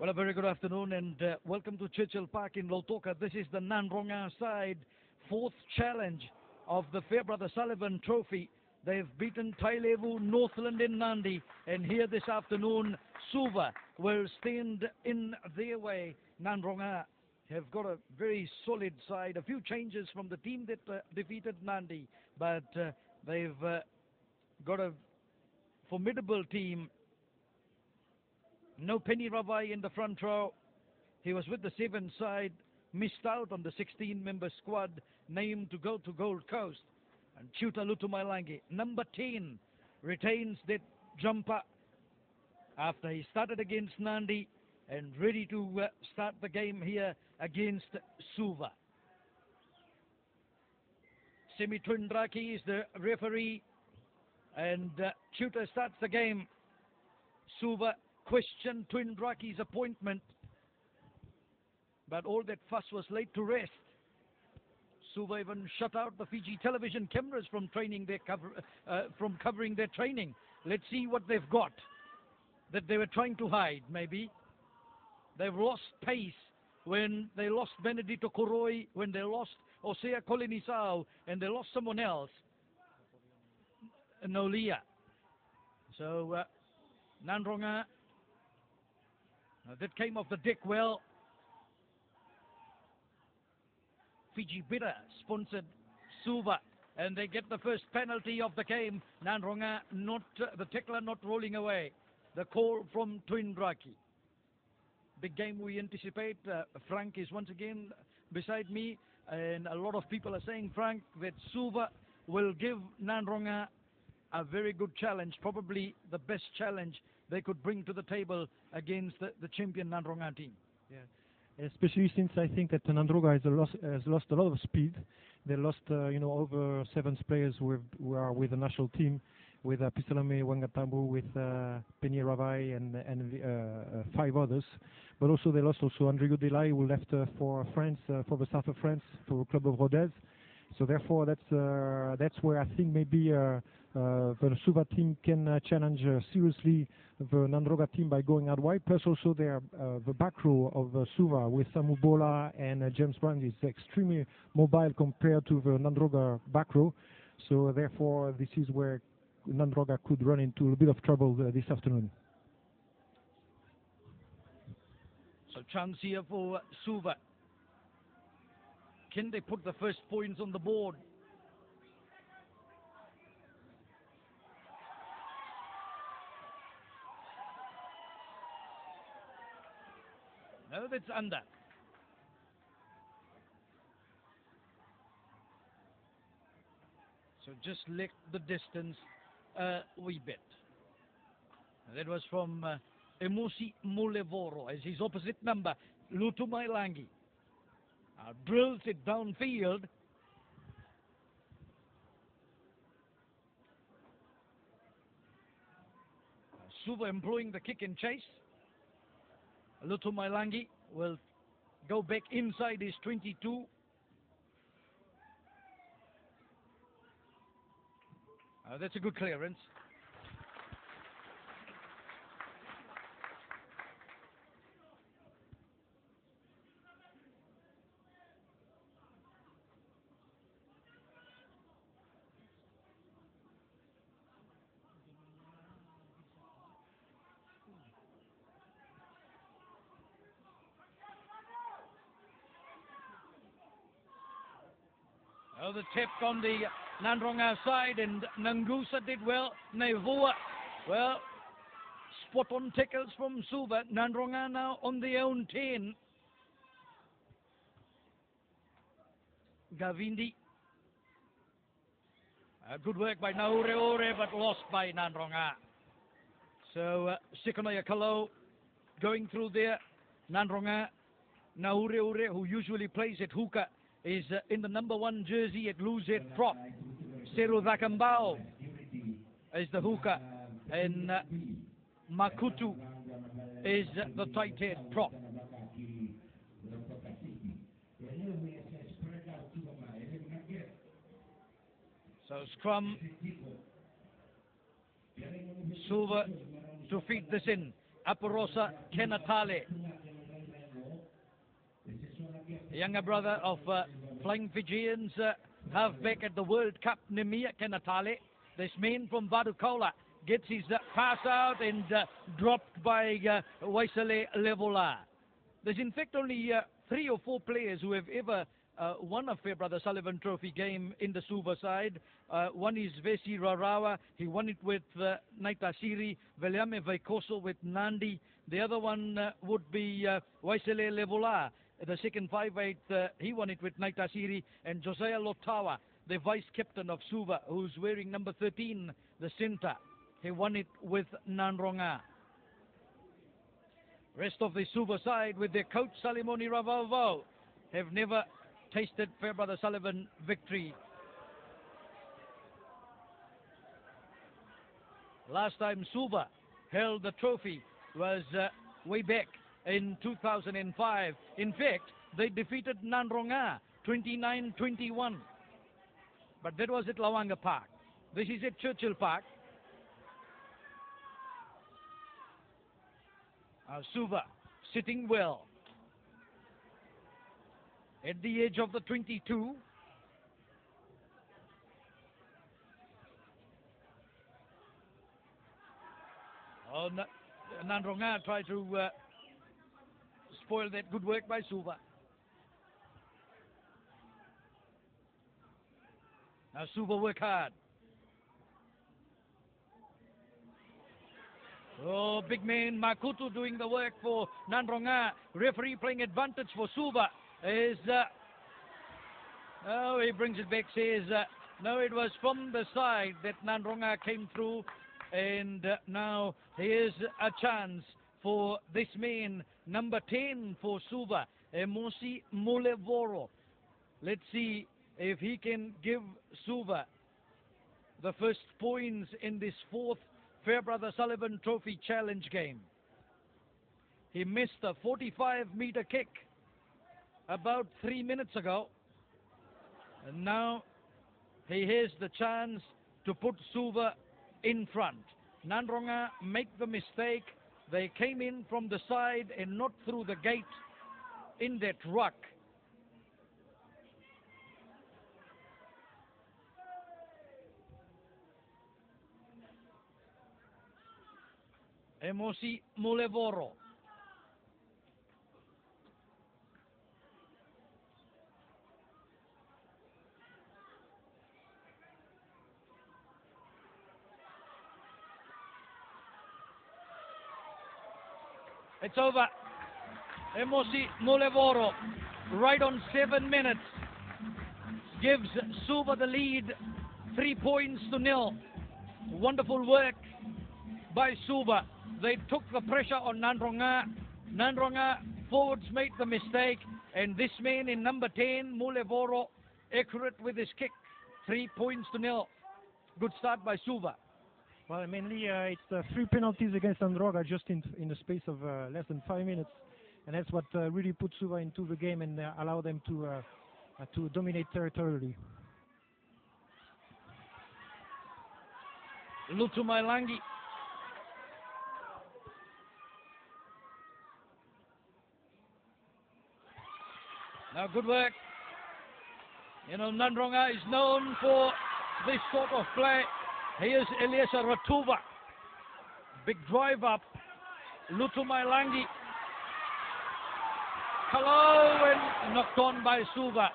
Well, a very good afternoon and welcome to Churchill Park in Lautoka. This is the Nandronga side, fourth challenge of the Farebrother Sullivan Trophy. They've beaten Tailevu, Northland in Nadi, and here this afternoon, Suva will stand in their way. Nandronga have got a very solid side. A few changes from the team that defeated Nadi, but they've got a formidable team. No Penny Ravai in the front row. He was with the 7 side, missed out on the 16-member squad, named to go to Gold Coast. And Chuta Lutumailangi, number 10, retains that jumper after he started against Nadi and ready to start the game here against Suva. Semi Twindraki is the referee, and Chuta starts the game. Suva questioned Twindraki's appointment, but all that fuss was laid to rest. Suva even shut out the Fiji television cameras from training their from covering their training. Let's see what they've got that they were trying to hide. Maybe they've lost pace when they lost Benedito Koroi, when they lost Osea Kolinisao, and they lost someone else, Nolia. So Nandronga, that came off the deck well. Fiji Bitter sponsored Suva, and they get the first penalty of the game. Nandronga, not the tackler not rolling away. The call from Twindraki. Big game we anticipate. Frank is once again beside me, and a lot of people are saying, Frank, that Suva will give Nandronga a very good challenge, probably the best challenge they could bring to the table against the champion Nandronga team. Yeah, especially since I think that Nandronga has lost a lot of speed. They lost, over 7 players who are with the national team, with Pisalame Wangatambu, with Penny Ravai and 5 others. But also they lost Andrigo Delay, who left for France, for the south of France, for Club of Rodez. So therefore, that's where I think maybe the Suva team can challenge seriously the Nandronga team by going out wide. Plus also the back row of Suva with Samu Bola and James Brown is extremely mobile compared to the Nandronga back row. So therefore, this is where Nandronga could run into a bit of trouble this afternoon. So chance here for Suva. Can they put the first points on the board? No, that's under. So just lick the distance a wee bit. That was from Emusi Mulevoro as his opposite number, Lutumailangi. Drills it downfield. Suva employing the kick and chase. Lutumailangi will go back inside his 22. That's a good clearance. The tip on the Nandronga side, and Nangusa did well. Nevua, well, spot on tackles from Suva. Nandronga now on their own 10. Gavindi. Good work by Naure Ore, but lost by Nandronga. So Sikonaya Kalau going through there. Nandronga, Naure Ore, who usually plays at hooker, is in the number 1 jersey at lose-it prop. Seru Vakambao is the hooker, and Makutu is the tight head prop. So scrum, Suva to feed this in. Aparosa Kenatale, younger brother of Flying Fijians, halfback at the World Cup, Nemia Kenatale. This man from Vadukola gets his pass out and dropped by Waisale Levola. There's in fact only 3 or 4 players who have ever won a Farebrother Sullivan Trophy game in the Suva side. One is Vesi Rarawa. He won it with Naitasiri. Veliame Vaikoso with Nandi. The other one would be Waisele Levola. The second 5'8", he won it with Naitasiri. And Josiah Lotawa, the vice captain of Suva, who's wearing number 13, the centre. He won it with Nanronga. Rest of the Suva side with their coach Salimoni Ravavo have never tasted Farebrother Sullivan victory. Last time Suva held the trophy was way back in 2005. In fact, they defeated Nanronga 29-21. But that was at Lawanga Park. This is at Churchill Park. Suva sitting well at the edge of the 22. Nanronga tried to spoil that good work by Suva. Now Suva work hard. Oh, big man Makutu doing the work for Nanronga. Referee playing advantage for Suva. Oh, he brings it back, says, no, it was from the side that Nanronga came through. And now here's a chance for this man, number 10 for Suva, Emosi Mulevoro. Let's see if he can give Suva the first points in this 4th Farebrother Sullivan Trophy Challenge game. He missed a 45-meter kick about 3 minutes ago. And now he has the chance to put Suva in front. Nanronga make the mistake. They came in from the side and not through the gate in that ruck. Emosi Mulevoro. It's over. Emosi Mulevoro, right on 7 minutes, gives Suva the lead, 3-0. Wonderful work by Suva. They took the pressure on Nanronga. Nanronga forwards made the mistake, and this man in number 10, Mulevoro, accurate with his kick, 3-0. Good start by Suva. Well, mainly it's 3 penalties against Androga just in the space of less than 5 minutes, and that's what really put Suva into the game and allowed them to dominate territorially. Lutumailangi. Now good work. You know, Nanronga is known for this sort of play. Here's Eliasa Ratuva. Big drive up. Lutumailangi. Hello, and knocked on by Suva.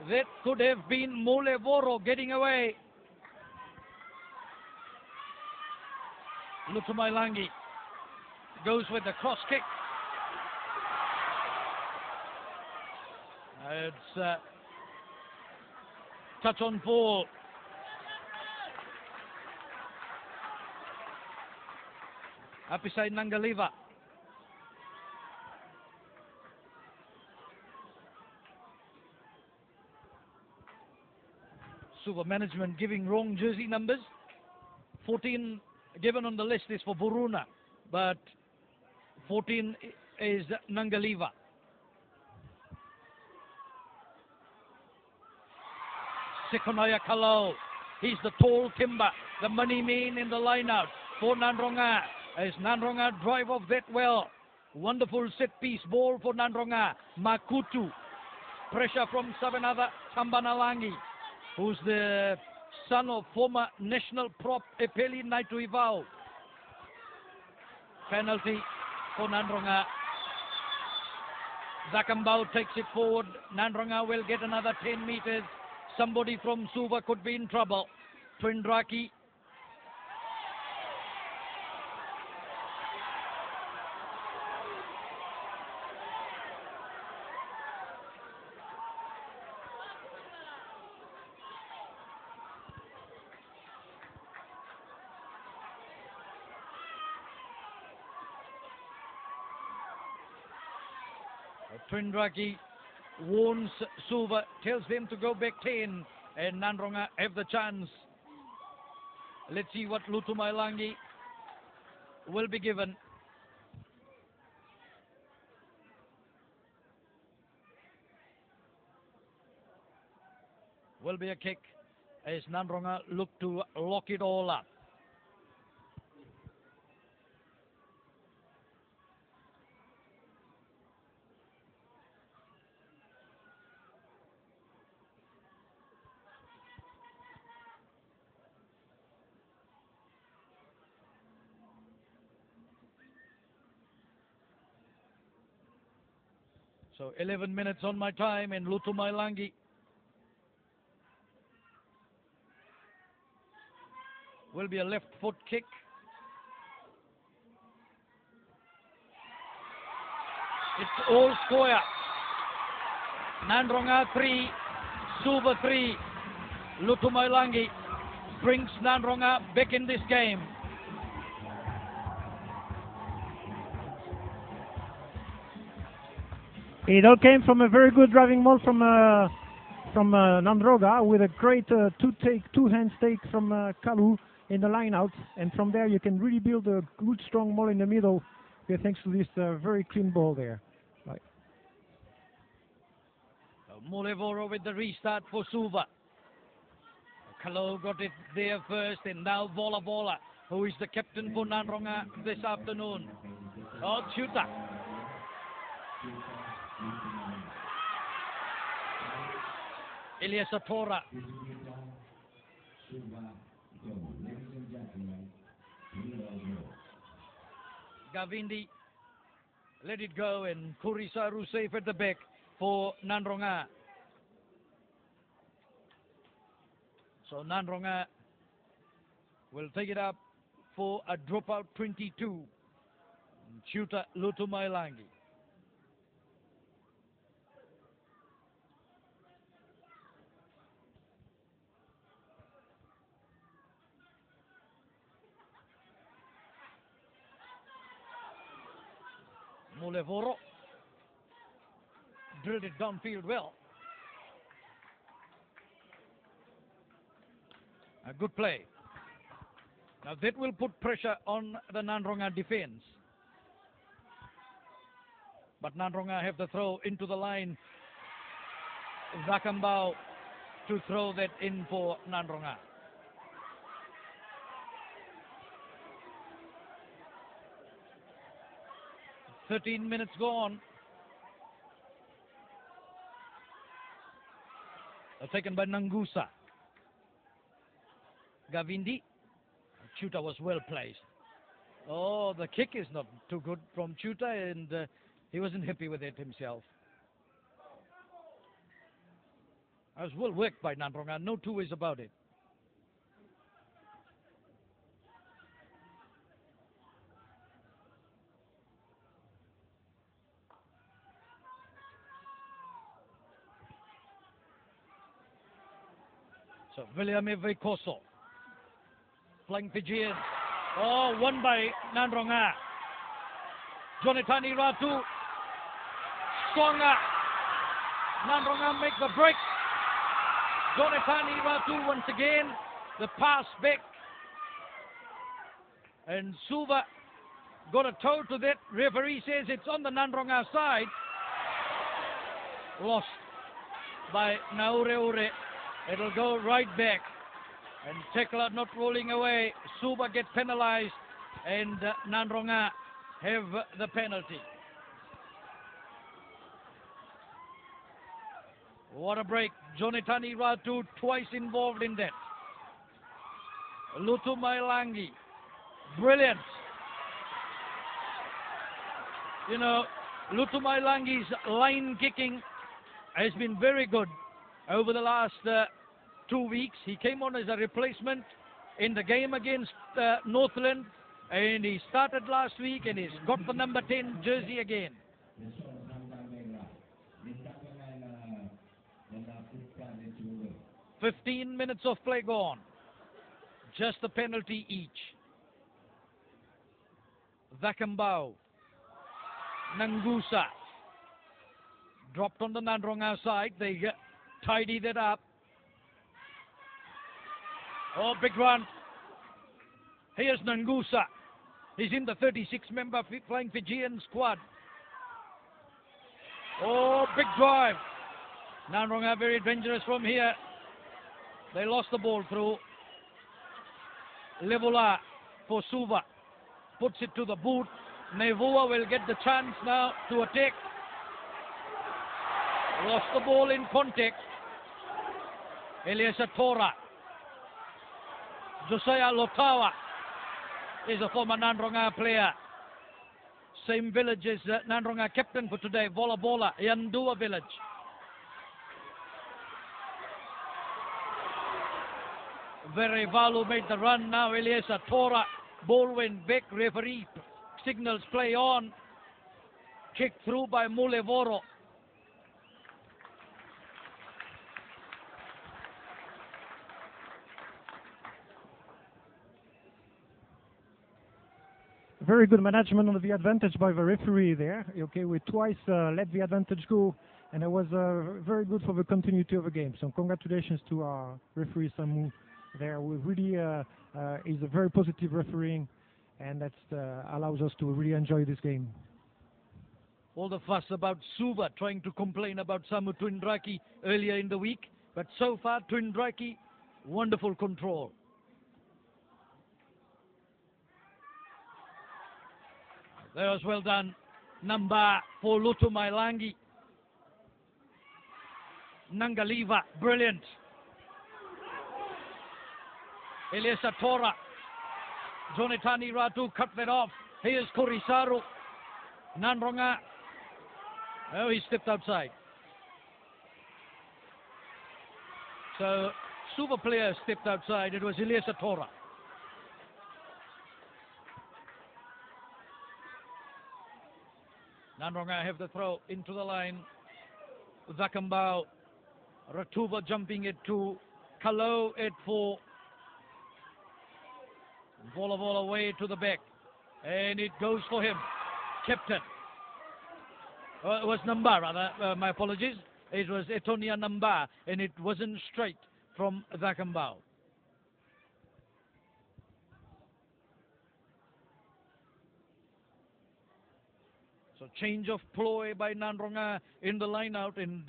That could have been Mulevoro getting away. Lutumailangi goes with the cross kick. It's touch on ball. Apisai Nangaliva. Suva management giving wrong jersey numbers. 14 given on the list is for Buruna, but 14 is Nangaliva. Sekonaya Kalau. He's the tall timber, the money man in the line out for Nanronga. as Nanronga drive off that well. Wonderful set piece ball for Nanronga. Makutu. Pressure from Sabanada Tambanalangi, who's the son of former national prop Epeli Naituivao. Penalty for Nanronga. Zakambao takes it forward. Nanronga will get another 10 meters. Somebody from Suva could be in trouble. Twindraki. Twindraki warns Suva, tells them to go back 10, and Nanronga have the chance. Let's see what Lutumailangi will be given. Will be a kick as Nanronga look to lock it all up. So 11 minutes on my time, and Lutumailangi will be a left foot kick. It's all square. Nanronga 3, Suva 3. Lutumailangi brings Nanronga back in this game. It all came from a very good driving ball from Nandroga with a great two-hand stake from Kalu in the line out, and from there you can really build a good strong ball in the middle, thanks to this very clean ball there. Right. Mulevoro with the restart for Suva. Kalu got it there first, and now Vola, who is the captain for Nanronga this afternoon. Oh, Chuta. Eliasatora. Gavindi let it go, and Kurisaru safe at the back for Nanronga. So Nanronga will take it up for a dropout 22. Chuta Lutumailangi. Mulevoro drilled it downfield well. A good play. Now that will put pressure on the Nanronga defense. But Nanronga have the throw into the line. Zakambao to throw that in for Nanronga. "13 minutes gone." Taken by Nangusa. Gavindi. Chuta was well placed. Oh, the kick is not too good from Chuta, and he wasn't happy with it himself. It was well worked by Nanronga, no two ways about it. So William Vekoso playing Fijian. Oh, won by Nanronga. Jonatani Ratu. Stronger. Nanronga make the break. Jonatani Ratu once again. The pass back. And Suva got a toe to that. Referee says it's on the Nanronga side. Lost by Naure. It'll go right back. And Tekla not rolling away. Suva get penalized and Nandronga have the penalty. What a break. Jonatani Ratu twice involved in that. Lutu Mailangi, brilliant. You know, Lutu Mailangi's line kicking has been very good over the last 2 weeks. He came on as a replacement in the game against Northland, and he started last week, and he's got the number 10 jersey again. 15 minutes of play gone. Just a penalty each. Vakambau. Nangusa. Dropped on the Nandronga side. They tidied it up. Oh, big run. Here's Nangusa. He's in the 36-member flying Fijian squad. Oh, big drive. Nandronga very dangerous from here. They lost the ball through. Levola for Suva. Puts it to the boot. Nevua will get the chance now to attack. Lost the ball in contact. Eliasa Tora. Josiah Lotawa is a former Nandronga player. Same village as Nandronga captain for today, Volabola, Yandua village. Very Valu made the run now. Eliasa Tora. Ball went back. Referee signals play on. Kick through by Mulevoro. Very good management of the advantage by the referee there. Okay, we twice let the advantage go, and it was very good for the continuity of the game. So congratulations to our referee Samu there. We really is a very positive refereeing, and that allows us to really enjoy this game. All the fuss about Suva trying to complain about Samu Twindraki earlier in the week, but so far Twindraki, wonderful control. That was well done. Number for Lutu Mailangi. Nangaliva, brilliant. Eliasa Tora. Jonatani Ratu cut that off. Here's Kurisaru. Nandronga. Oh, he stepped outside. So, Suva player stepped outside. It was Eliasa Tora. Nandronga have the throw into the line. Zakambao. Ratuva jumping it to Kalau at 4. Vola away to the back. And it goes for him. Captain. It was Namba, rather. My apologies. It was Etonia Namba. And it wasn't straight from Zakambao. So change of ploy by Nandronga in the line out and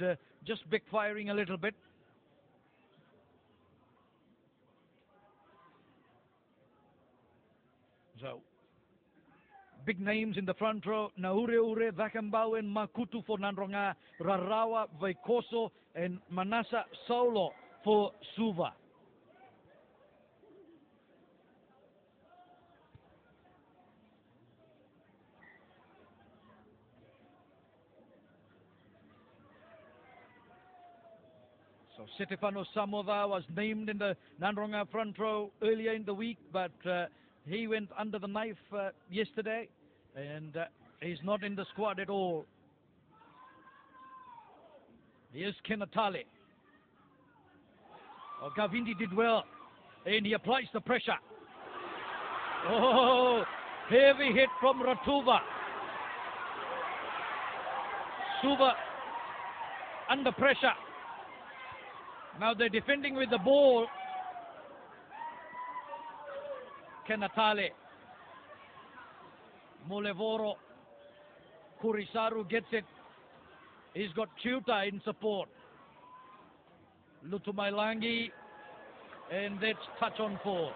just backfiring a little bit. So big names in the front row. Naure, Vakambau and Makutu for Nandronga. Rarawa, Vaikoso and Manasa Saulo for Suva. So Stefano Samova was named in the Nandronga front row earlier in the week, but he went under the knife yesterday, and he's not in the squad at all. Here's Kenatale. Oh, Gavindi did well, and he applies the pressure. Oh, heavy hit from Ratuva. Suva under pressure. Now they're defending with the ball. Kenatale. Mulevoro. Kurisaru gets it. He's got Tuta in support. Lutu Mailangi. And that's touch on 4.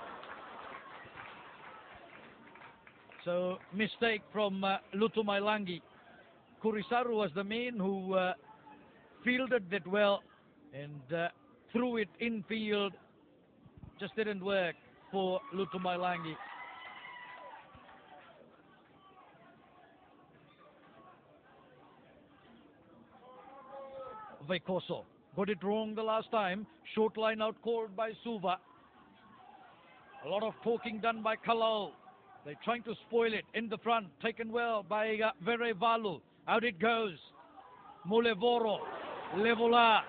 So mistake from Lutumailangi. Kurisaru was the man who fielded that well and threw it infield. Just didn't work for Lutumailangi. Veikoso got it wrong the last time. Short line out called by Suva. A lot of talking done by Kalau. They're trying to spoil it in the front. Taken well by Farebrother. Out it goes. Mulevoro. Levola.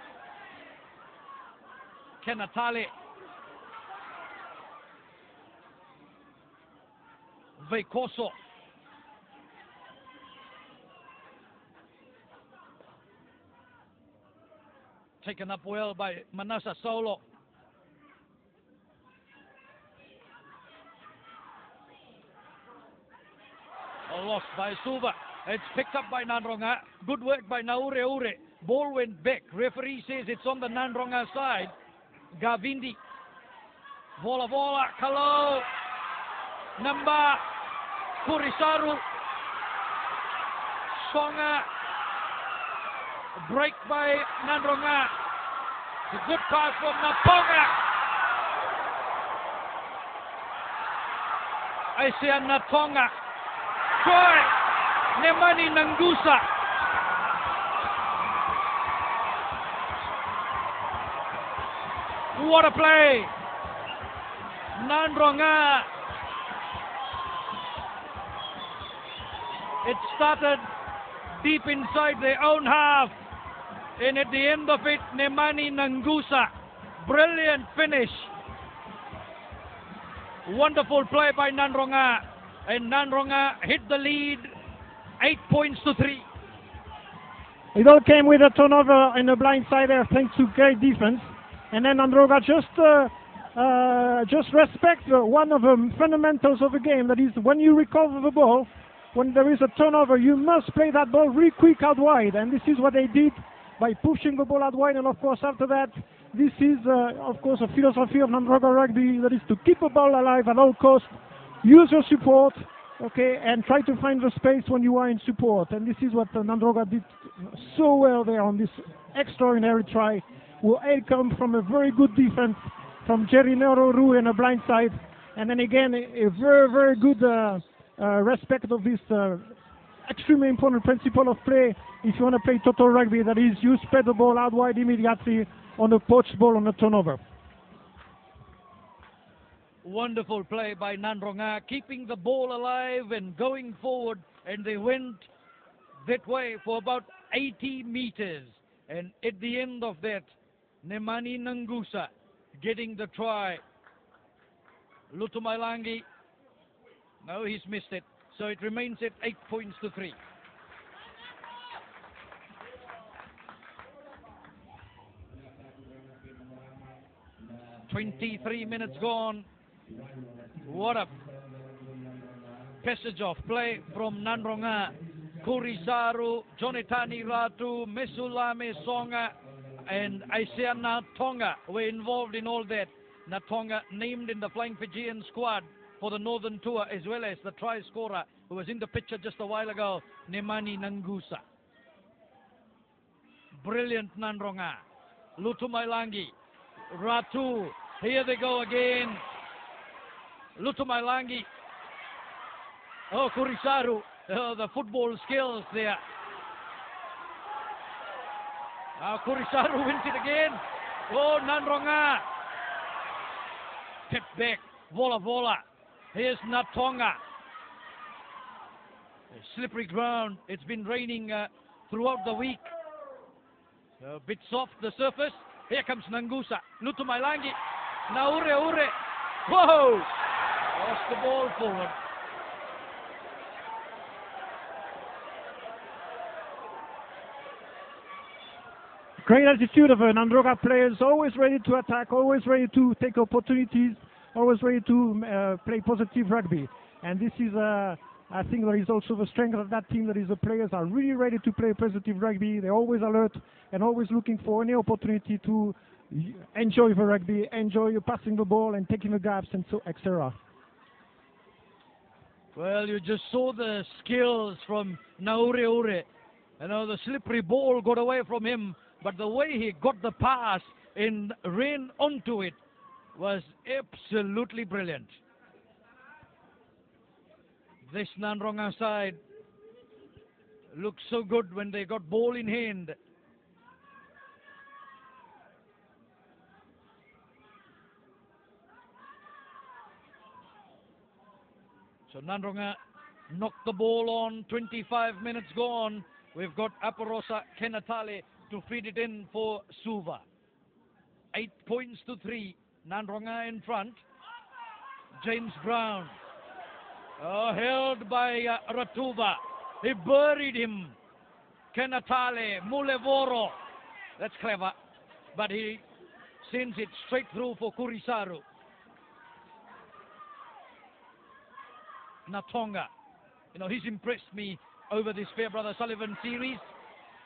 Kenatale. Veikoso. Taken up well by Manasa Solo. Lost by Suva. It's picked up by Nanronga. Good work by Naure. Ball went back. Referee says it's on the Nanronga side. Gavindi. Vola. Kalau. Namba. Kurisaru. Songa. Break by Nanronga. It's a good pass from Natonga. Asian Natonga. Try. Nemani Nangusa. What a play. Nanronga. It started deep inside their own half. And at the end of it, Nemani Nangusa. Brilliant finish. Wonderful play by Nanronga. And Nanronga hit the lead 8 points to 3. It all came with a turnover in the blind side there thanks to great defense. And then Nanronga just respect one of the fundamentals of the game. That is, when you recover the ball, when there is a turnover, you must play that ball really quick out wide. And this is what they did by pushing the ball out wide. And of course, after that, this is, of course, a philosophy of Nanronga rugby. That is to keep the ball alive at all costs. Use your support, okay, and try to find the space when you are in support. And this is what Nanronga did so well there on this extraordinary try. Will come from a very good defense from Jerry Nero in a blind side. And then again, a very, very good respect of this extremely important principle of play if you want to play total rugby. That is, you spread the ball out wide immediately on a poached ball on a turnover. Wonderful play by Nanronga, keeping the ball alive and going forward, and they went that way for about 80 meters. And at the end of that, Nemani Nangusa getting the try. Lutumailangi, no, he's missed it. So it remains at 8 points to 3. "23 minutes gone. What a passage of play from Nanronga. Kurisaru, Jonatani Ratu, Mesulame Songa, and Isiana Tonga were involved in all that. Natonga named in the Flying Fijian squad for the Northern Tour, as well as the try scorer who was in the picture just a while ago, Nemani Nangusa. Brilliant Nanronga. Lutumailangi, Ratu, here they go again. Lutumailangi. Oh, Kurisaru. Oh, the football skills there. Now Kurisaru wins it again. Oh, Nanronga. Kept back. Vola. Here's Natonga. Slippery ground. It's been raining throughout the week. A bit soft, the surface. Here comes Nangusa. Lutumailangi. Naure. Whoa! Lost the ball forward. Great attitude of an Nanronga players, always ready to attack, always ready to take opportunities, always ready to play positive rugby. And this is, I think, there is also the strength of that team. That is, the players are really ready to play positive rugby. They're always alert and always looking for any opportunity to enjoy the rugby, enjoy passing the ball and taking the gaps, and so etc. Well, you just saw the skills from Naure. You know, the slippery ball got away from him, but the way he got the pass and ran onto it was absolutely brilliant. This Nanronga side looked so good when they got ball in hand. So Nanronga knocked the ball on, 25 minutes gone. We've got Aparosa Kenatale to feed it in for Suva. 8 points to 3. Nanronga in front. James Brown. Oh, held by Ratuva. He buried him. Kenatale, Mulevoro. That's clever. But he sends it straight through for Kurisaru. Natonga. You know, he's impressed me over this Farebrother Sullivan series.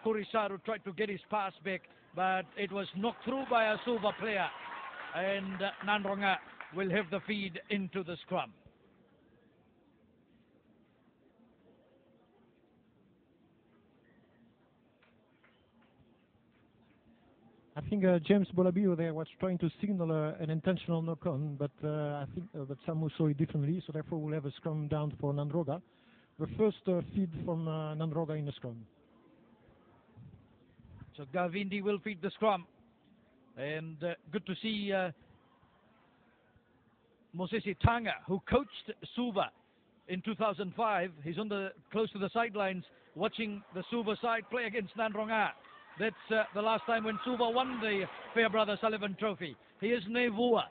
Kurisaru tried to get his pass back, but it was knocked through by a Suva player. And Nanronga will have the feed into the scrum. I think James Bolabio there was trying to signal an intentional knock-on, but I think that Samu saw it differently, so therefore we'll have a scrum down for Nandroga. The first feed from Nandroga in the scrum. So Gavindi will feed the scrum. And good to see Mosesi Tanga, who coached Suva in 2005. He's close to the sidelines watching the Suva side play against Nandronga. That's the last time when Suva won the Farebrother Sullivan Trophy. He is Nevua.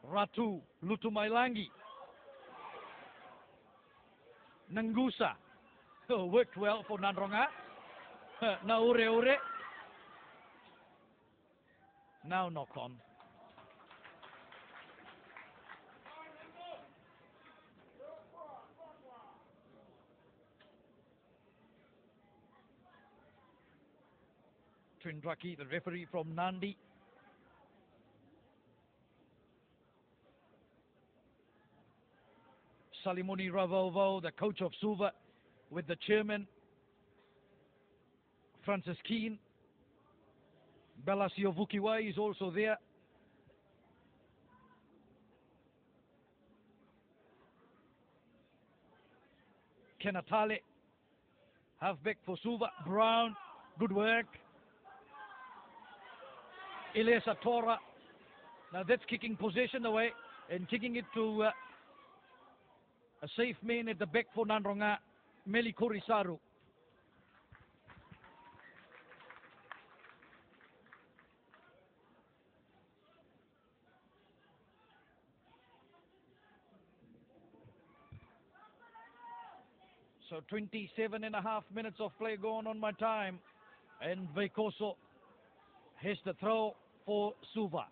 Ratu Lutumailangi. Nangusa. Oh, worked well for Nandronga. Naure. Now knock on. Trindraki, the referee from Nadi. Salimoni Ravovo, the coach of Suva, with the chairman, Francis Keane. Belasio Vukiwai is also there. Kenatale, halfback for Suva. Brown, good work. Eliasa Tora. Now that's kicking possession away and kicking it to a safe man at the back for Nandronga, Meli Kurisaru. So 27.5 minutes of play going on my time, and Veikoso has the throw for Suva.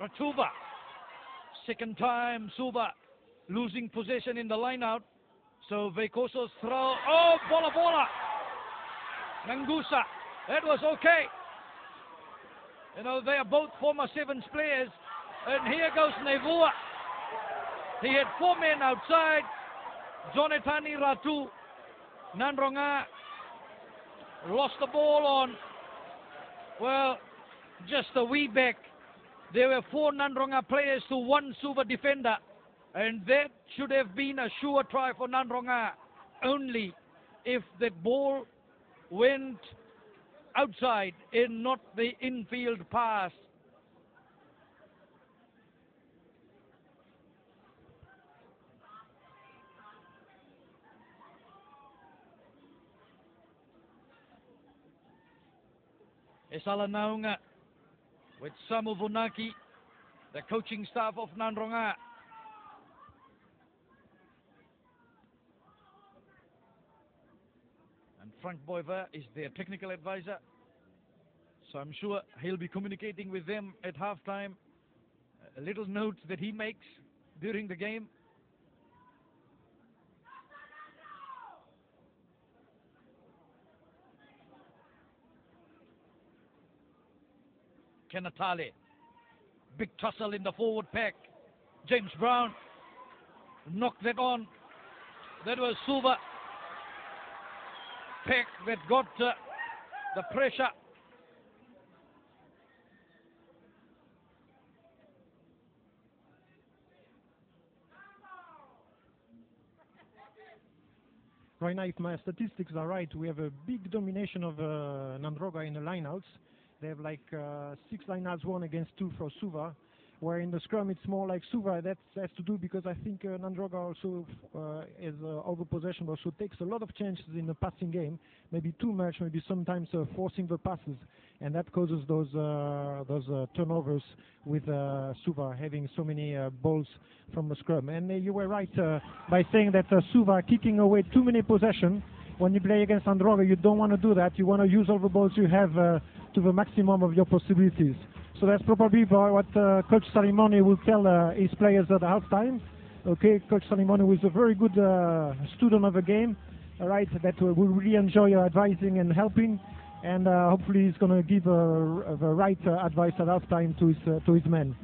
Ratuva, second time Suva losing possession in the line out. So Veikoso's throw, oh, bola. Nangusa, that was okay. You know, they are both former Sevens players. And here goes Nevua. He had 4 men outside. Jonatani Ratu. Nandronga lost the ball on, well, just a wee back. There were 4 Nandronga players to 1 Suva defender. And that should have been a sure try for Nandronga. Only if that ball went outside and not the infield pass. Esala Naunga with Samu Vunaki, the coaching staff of Nandronga. And Frank Boiver is their technical advisor. So I'm sure he'll be communicating with them at halftime. A little note that he makes during the game. Kenatale. Big tussle in the forward pack. James Brown knocked that on. That was Suva. Pack that got the pressure. Right now, if my statistics are right, we have a big domination of Nandroga in the lineouts. They have like 6 lineouts, 1 against 2 for Suva, where in the scrum it's more like Suva. That has to do because I think Nandroga also is over possession, also takes a lot of chances in the passing game, maybe too much, maybe sometimes forcing the passes, and that causes those turnovers with Suva having so many balls from the scrum. And you were right by saying that Suva kicking away too many possession. When you play against Nandroga, you don't want to do that. You want to use all the balls you have to the maximum of your possibilities. So that's probably what Coach Salimone will tell his players at the halftime. Okay, Coach Salimone is a very good student of the game, all right, that will really enjoy advising and helping, and hopefully he's going to give the right advice at halftime to his men.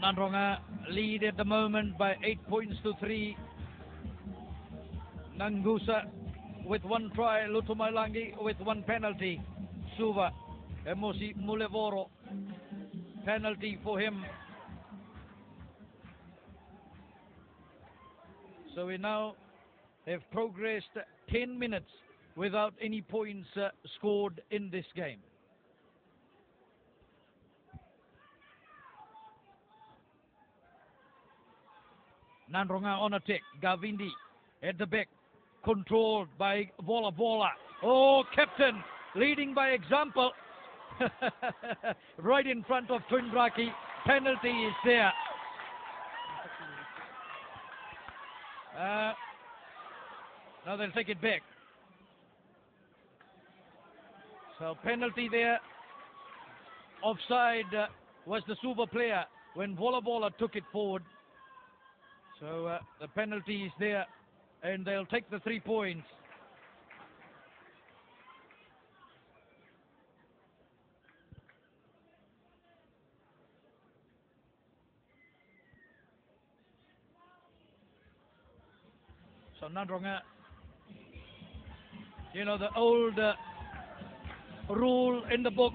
Nandronga lead at the moment by 8 points to 3. Nangusa with 1 try, Lutumailangi with 1 penalty. Suva, Emosi Mulevoro, penalty for him. So we now have progressed 10 minutes without any points scored in this game. Nandronga on attack, Gavindi at the back, controlled by Vola Vola. Oh, captain, leading by example. Right in front of Twindraki. Penalty is there. Now they'll take it back. So penalty there. Offside was the Suva player when Vola Vola took it forward. So the penalty is there, and they'll take the 3 points. So Nandronga, you know, the old rule in the book,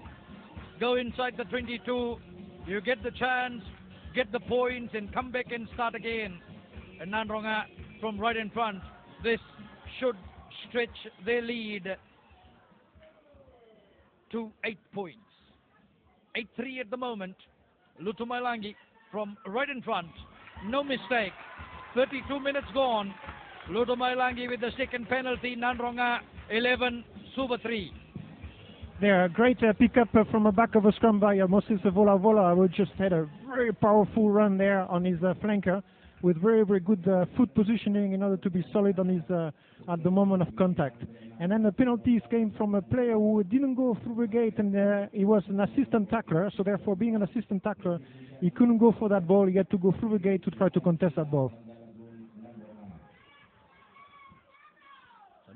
go inside the 22, you get the chance, get the points, and come back and start again. And Nandronga from right in front, this should stretch their lead to 8 points. 8-3 at the moment. Lutumailangi from right in front, no mistake. 32 minutes gone. Lutumailangi with the second penalty. Nandronga 11, Suva 3. There, a great pickup from the back of a scrum by Moses Vola Vola, who just had a very powerful run there on his flanker with very, very good foot positioning in order to be solid on his at the moment of contact. And then the penalties came from a player who didn't go through the gate, and he was an assistant tackler, so therefore being an assistant tackler, he couldn't go for that ball. He had to go through the gate to try to contest that ball.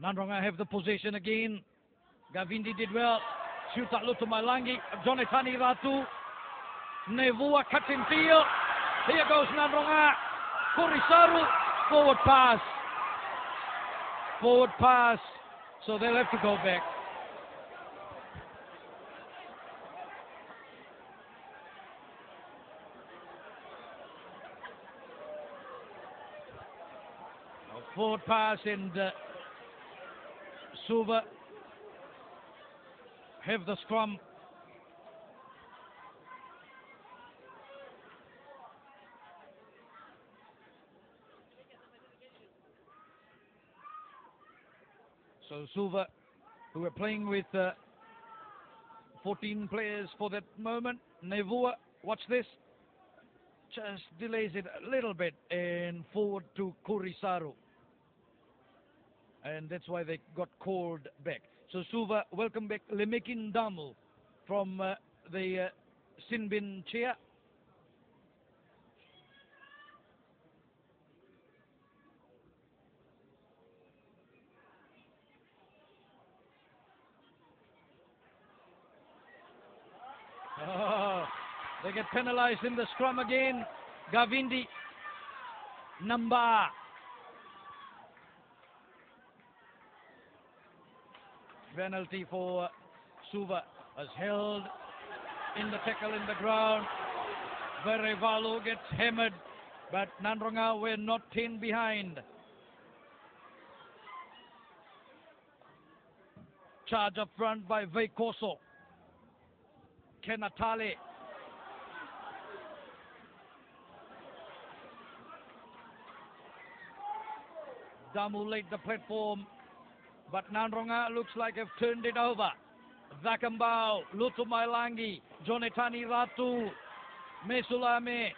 Nandronga have the possession again. Gavindi did well. Shoot at Lutumailangi. Jonatani Ratu. Nevua cut in field. Here goes Nandronga. Kurisaru. Forward pass. Forward pass. So they'll have to go back. A forward pass, and Suva have the scrum. So Suva, who are playing with 14 players for that moment. Nevua, watch this. Just delays it a little bit and forward to Kurisaru. And that's why they got called back. So Suva, welcome back Lemekin Damu from the Sinbin chair. They get penalized in the scrum again. Gavindi. Namba. Penalty for Suva. Was held in the tackle in the ground. Farebrother gets hammered, but Nandronga were not 10 behind. Charge up front by Veikoso. Kenatale. Damu laid the platform, but Nandronga looks like have turned it over. Zakambao, Lutumailangi, Jonatani Ratu, Mesulame.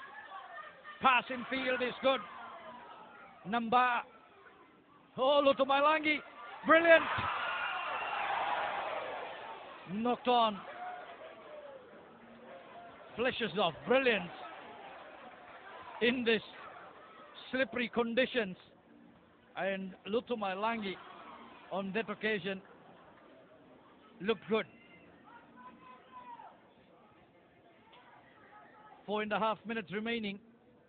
Pass in field is good. Namba. Oh, Lutumailangi. Brilliant. Knocked on. Flashes of brilliance in this slippery conditions. And Lutumailangi on that occasion looked good. 4.5 minutes remaining.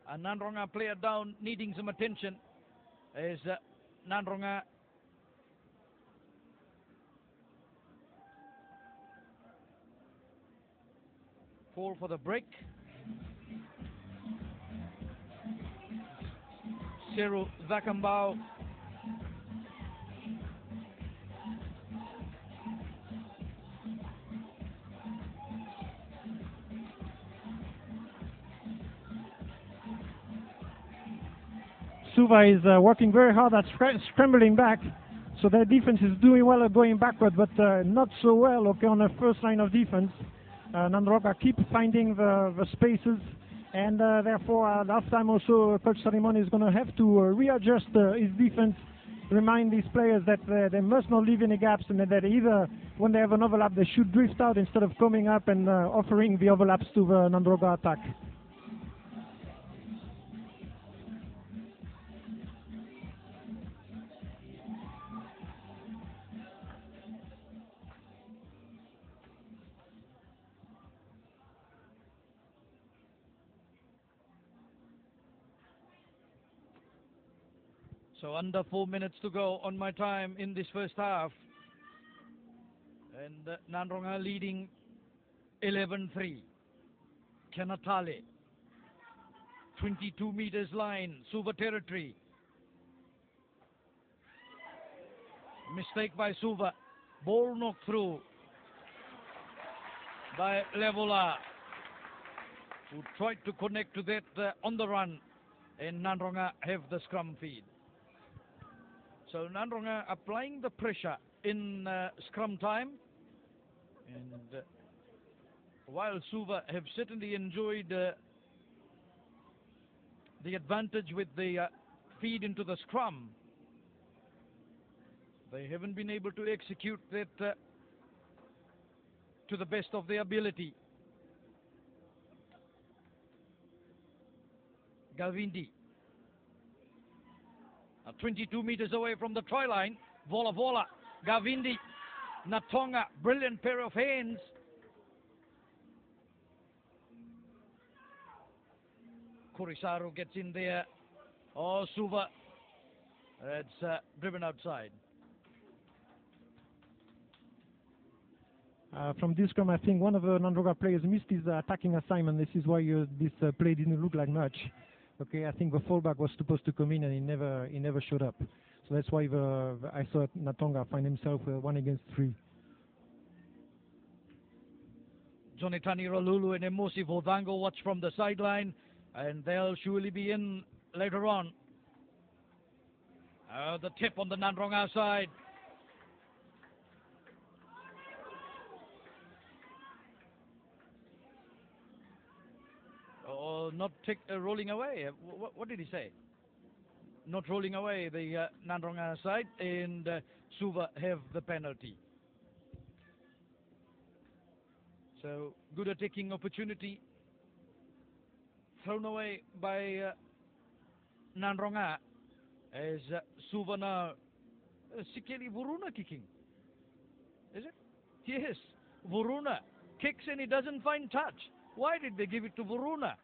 A Nandronga player down, needing some attention. As Nandronga call for the break. Seru Zakambao. Suva is working very hard at scrambling back, so their defense is doing well at going backward, but not so well, okay, on the first line of defense. Nandronga keep finding the spaces, and therefore last time also Coach Salimon is going to have to readjust his defense, remind these players that they must not leave any gaps, and that either when they have an overlap they should drift out instead of coming up and offering the overlaps to the Nandronga attack. So under 4 minutes to go on my time in this first half. And Nandronga leading 11-3. Kenatale. 22 meters line. Suva territory. Mistake by Suva. Ball knocked through by Levola, who tried to connect to that on the run. And Nandronga have the scrum feed. So Nandronga applying the pressure in scrum time, and while Suva have certainly enjoyed the advantage with the feed into the scrum, they haven't been able to execute that to the best of their ability. Gavindi. 22 meters away from the try line. Vola, Gavindi, Natonga, brilliant pair of hands. Kurisaru gets in there. Oh, Suva. It's driven outside. From this scrum, I think one of the Nandronga players missed his attacking assignment. This is why this play didn't look like much. Okay, I think the fullback was supposed to come in and he never showed up. So that's why I saw Natonga find himself 1 against 3. Jonatani Ralulu and Emosi Vodango watch from the sideline, and they'll surely be in later on. The tip on the Nandronga side. Not rolling away. What did he say? Not rolling away, the Nandronga side, and Suva have the penalty. So good attacking opportunity thrown away by Nandronga, as Suva now Sikeli Vuruna kicking. Is it? Yes, Vuruna kicks and he doesn't find touch. Why did they give it to Varuna?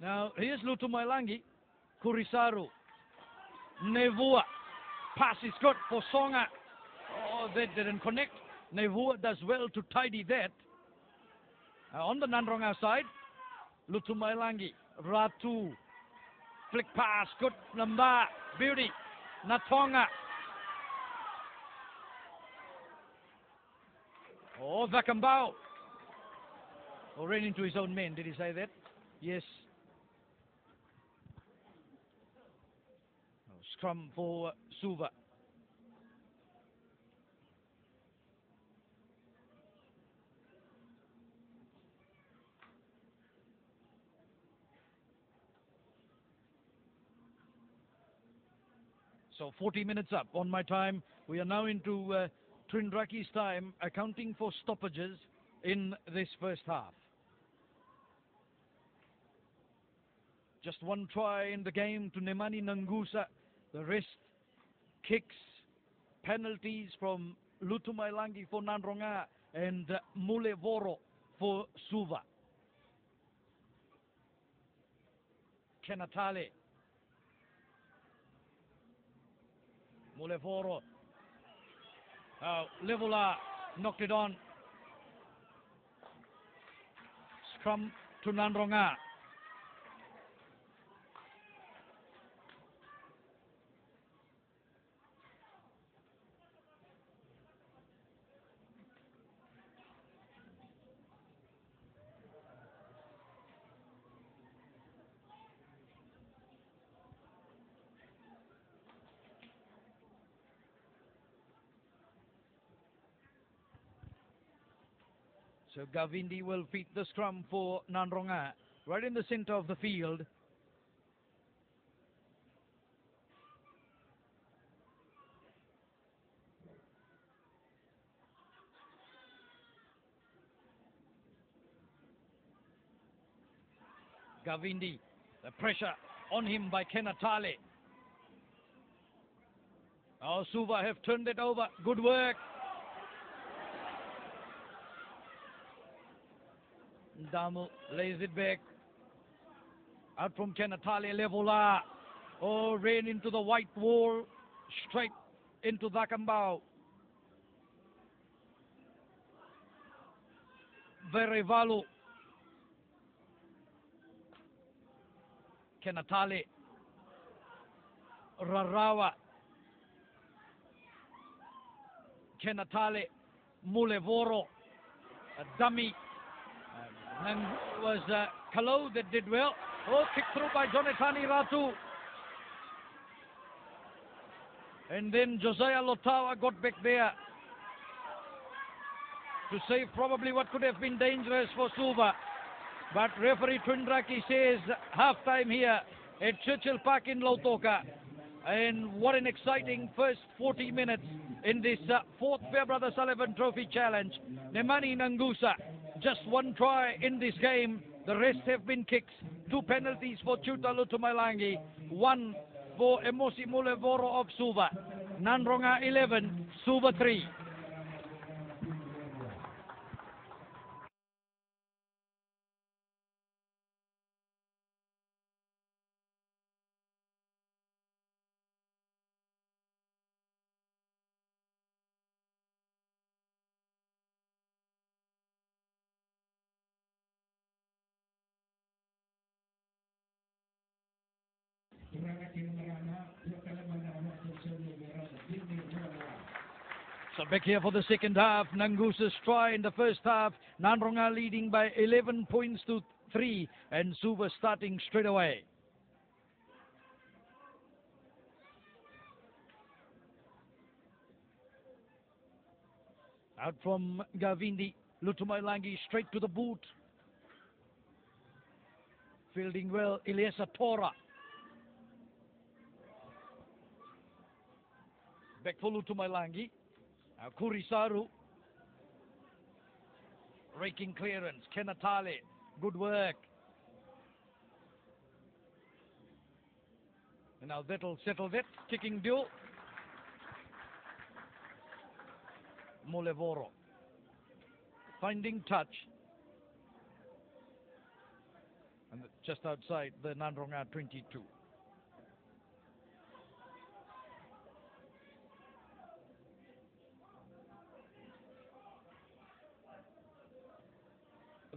Now, here's Lutumailangi. Kurisaru. Nevua. Pass is good for Songa. Oh, that didn't connect. Nevua does well to tidy that. On the Nandronga side, Lutumailangi. Ratu. Flick pass. Good. Namba. Beauty. Natonga. Oh, Vakambao. Oh, ran into his own men. Did he say that? Yes. Oh, scrum for Suva. So 40 minutes up on my time. We are now into Trindraki's time, accounting for stoppages in this first half. Just one try in the game to Nemani Nangusa. The rest kicks, penalties from Lutumailangi for Nandronga and Mulevoro for Suva. Kenatale. Mulevoro. Levola knocked it on. Scrum to Nandronga. So Gavindi will feed the scrum for Nandronga, right in the center of the field. Gavindi, the pressure on him by Kenatale. Oh, Suva have turned it over. Good work. Damu lays it back. Out from Kenatale, Levola. Oh, ran into the white wall. Straight into Vakambao. Verevalu. Kenatale. Rarawa. Kenatale. Mulevoro. A dummy. Was Kalau that did well. Oh, kicked through by Jonatani Ratu. And then Josiah Lotawa got back there to save probably what could have been dangerous for Suva. But referee Trindraki says half-time here at Churchill Park in Lautoka. And what an exciting first 40 minutes in this fourth Farebrother Sullivan Trophy Challenge. Nemani Nangusa, just one try in this game. The rest have been kicks. 2 penalties for Chuta Lutumailangi. 1 for Emosi Mulevoro of Suva. Nandronga 11, Suva 3. So back here for the second half. Nangusa's try in the first half. Nandronga leading by 11 points to 3. And Suva starting straight away. Out from Gavindi. Lutumailangi straight to the boot. Fielding well. Eliasa Tora. Back for Lutumailangi. Kurisaru. Raking clearance. Kenatale. Good work. And now that'll settle that. Kicking duel. Mulevoro. Finding touch. just outside the Nandronga 22.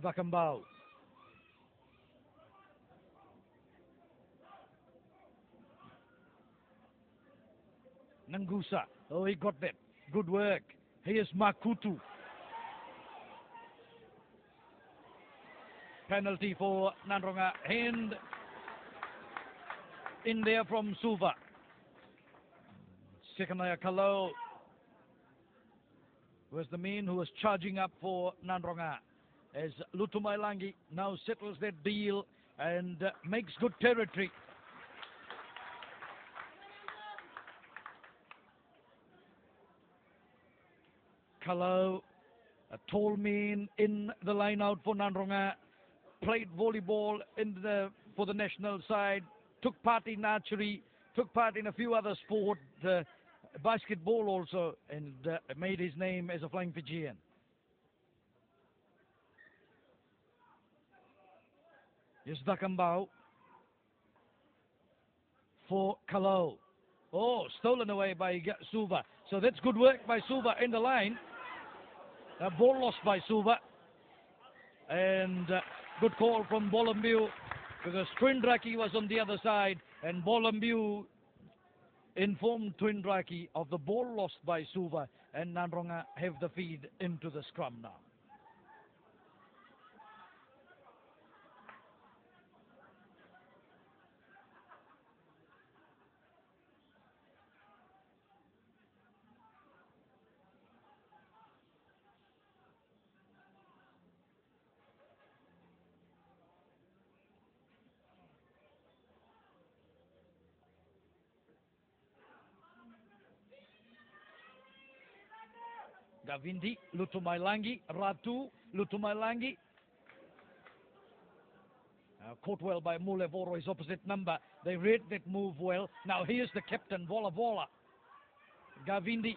Vakambao. Nangusa. Oh, he got that. Good work. Here's Makutu. Penalty for Nandronga. Hand in there from Suva. Sekanaya Kalau was the man who was charging up for Nandronga, as Lutumailangi now settles that deal and makes good territory. Kalau, a tall man in the line out for Nandronga, played volleyball for the national side, took part in archery, took part in a few other sports, basketball also, and made his name as a flying Fijian. Here's Dakambao for Kalau. Oh, stolen away by Suva. So that's good work by Suva in the line. A ball lost by Suva. And good call from Bolambiu, because Twindraki was on the other side, and Bolambiu informed Twindraki of the ball lost by Suva, and Nandronga have the feed into the scrum now. Gavindi, Lutumailangi, Ratu, Lutumailangi. Caught well by Mulevoro, his opposite number. They read that move well. Now here's the captain, Vola Vola. Gavindi.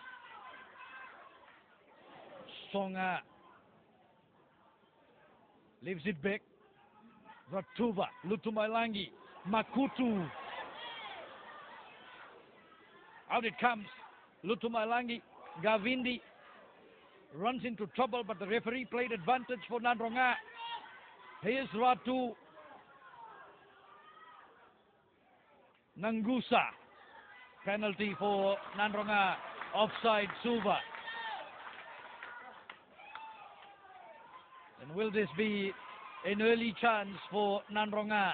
Songa. Leaves it back. Ratuva, Lutumailangi, Makutu. Out it comes. Lutumailangi, Gavindi. Runs into trouble, but the referee played advantage for Nandronga. Here's Ratu. Nangusa. Penalty for Nandronga. Offside Suva. And will this be an early chance for Nandronga?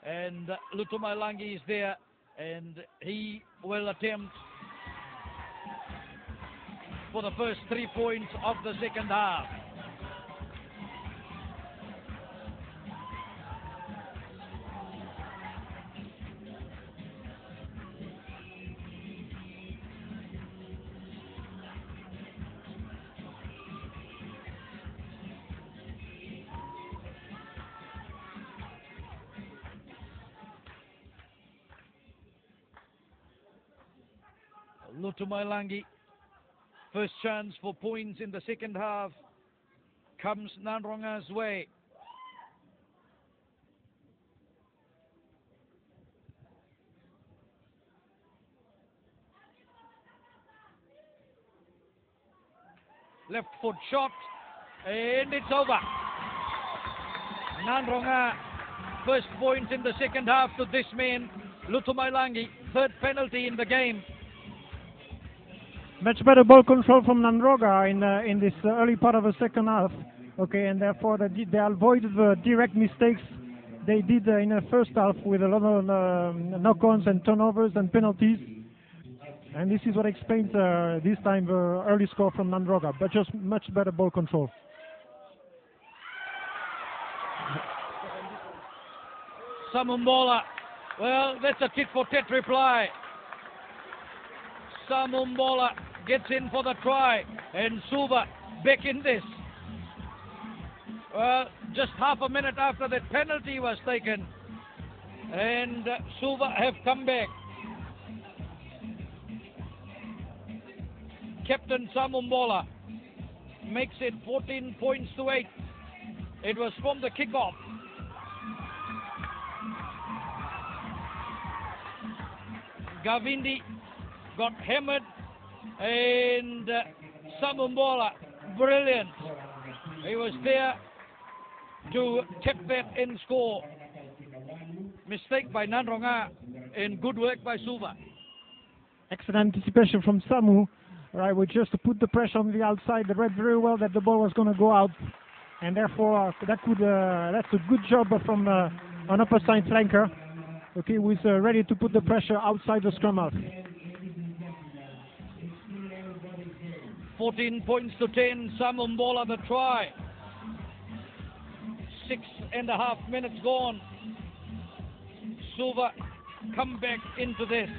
And Lutumailangi is there, and he will attempt for the first 3 points of the second half. Lutumailangi. First chance for points in the second half comes Nandronga's way. Left foot shot, and it's over. Nandronga, first points in the second half to this man, Lutumailangi, third penalty in the game. Much better ball control from Nandronga in this early part of the second half. Okay, and therefore they avoided the direct mistakes they did in the first half with a lot of knock-ons and turnovers and penalties. And this is what explains this time the early score from Nandronga, but just much better ball control. Samumbola, well, that's a tit-for-tat reply. Samumbola gets in for the try, and Suva back in this. Well, just half a minute after that penalty was taken, and Suva have come back. Captain Samumbola makes it 14 points to 8. It was from the kickoff. Gavindi got hammered, and Samumbola, brilliant. He was there to tip that and score. Mistake by Nandronga and good work by Suva. Excellent anticipation from Samu. Right, we just put the pressure on the outside. They read very well that the ball was going to go out, and therefore that's a good job from an upper side flanker. Okay, who's ready to put the pressure outside the scrum half. 14 points to 10. Samumbola the try. 6.5 minutes gone. Suva come back into this.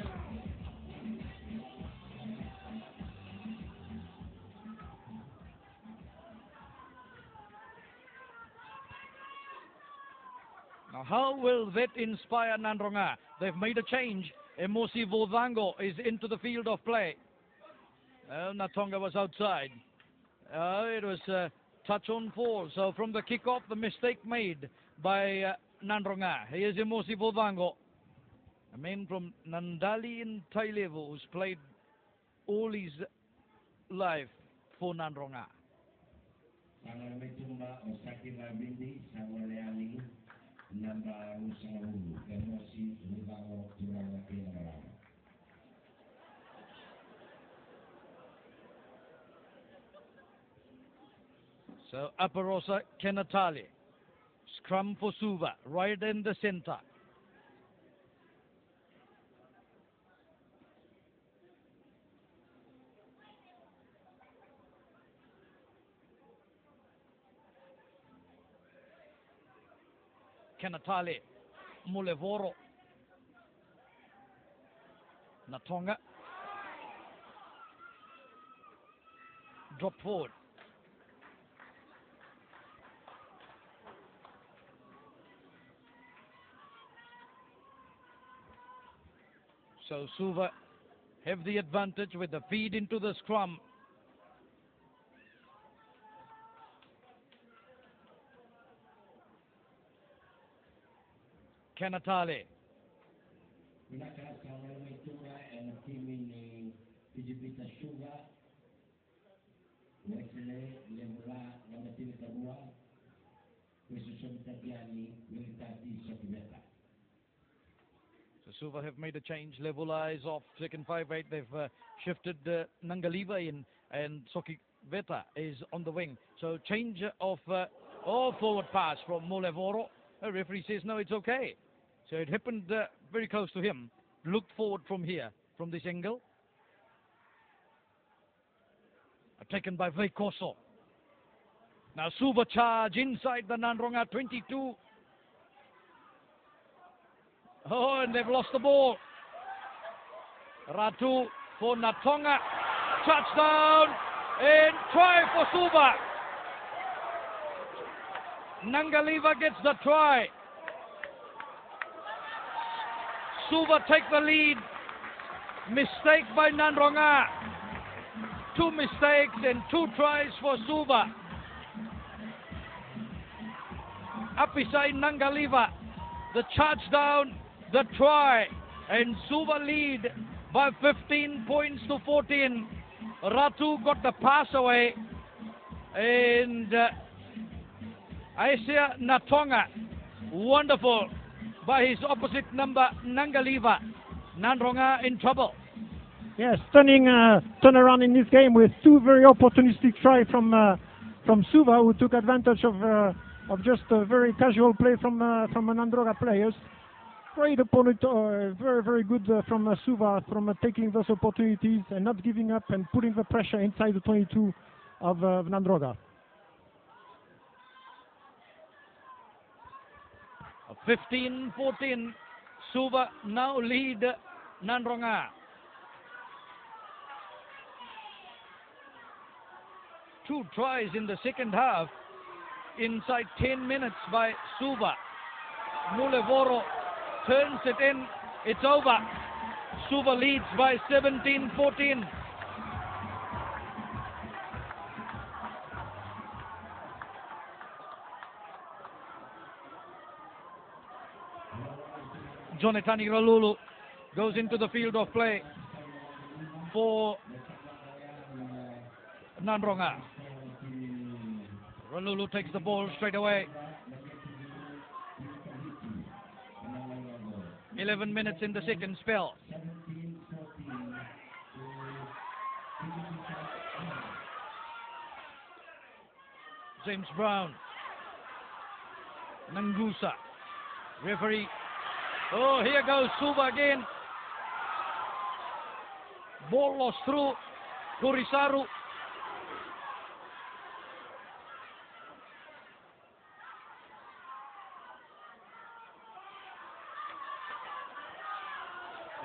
Now, how will that inspire Nandronga? They've made a change. Emosi Vodango is into the field of play. Natonga was outside. It was touch on fall. So from the kickoff, the mistake made by Nandronga. Here's Emosi Vodango, a man from Nandali in Tailevo, who's played all his life for Nandronga. So Aparosa Kenatali, scrum for Suva, right in the center. Kenatali, Mulevoro, Natonga, drop forward. So Suva have the advantage with the feed into the scrum. Kenatali. So Suva have made a change. Levula is off. Second 5-8. They've shifted Nangaliva in, and Soki Veta is on the wing. So change of forward pass from Molevoro. The referee says no, it's okay. So it happened very close to him. Looked forward from here, from this angle. Taken by Veikoso. Now Suva charge inside the Nandronga 22. Oh, and they've lost the ball. Ratu for Natonga. Touchdown and try for Suva. Nangaliva gets the try. Suva take the lead. Mistake by Nandronga. 2 mistakes and 2 tries for Suva. Up beside Nangaliva. The charge down, the try, and Suva lead by 15 points to 14. Ratu got the pass away, and Aisia Natonga, wonderful by his opposite number, Nangaliva. Nandronga in trouble. Yes, stunning turnaround in this game with 2 very opportunistic tries from Suva, who took advantage of just a very casual play from Nandronga players. Great opponent, very, very good from Suva, from taking those opportunities and not giving up and putting the pressure inside the 22 of Nandronga. 15-14, Suva now lead Nandronga. Two tries in the second half, inside 10 minutes by Suva. Mulevoro turns it in, it's over. Suva leads by 17-14. Jonathan Iralulu goes into the field of play for Nandronga. Ralulu takes the ball straight away. 11 minutes in the second spell. James Brown. Nangusa. Referee. Oh, here goes Suva again. Ball lost through. Kurisaru.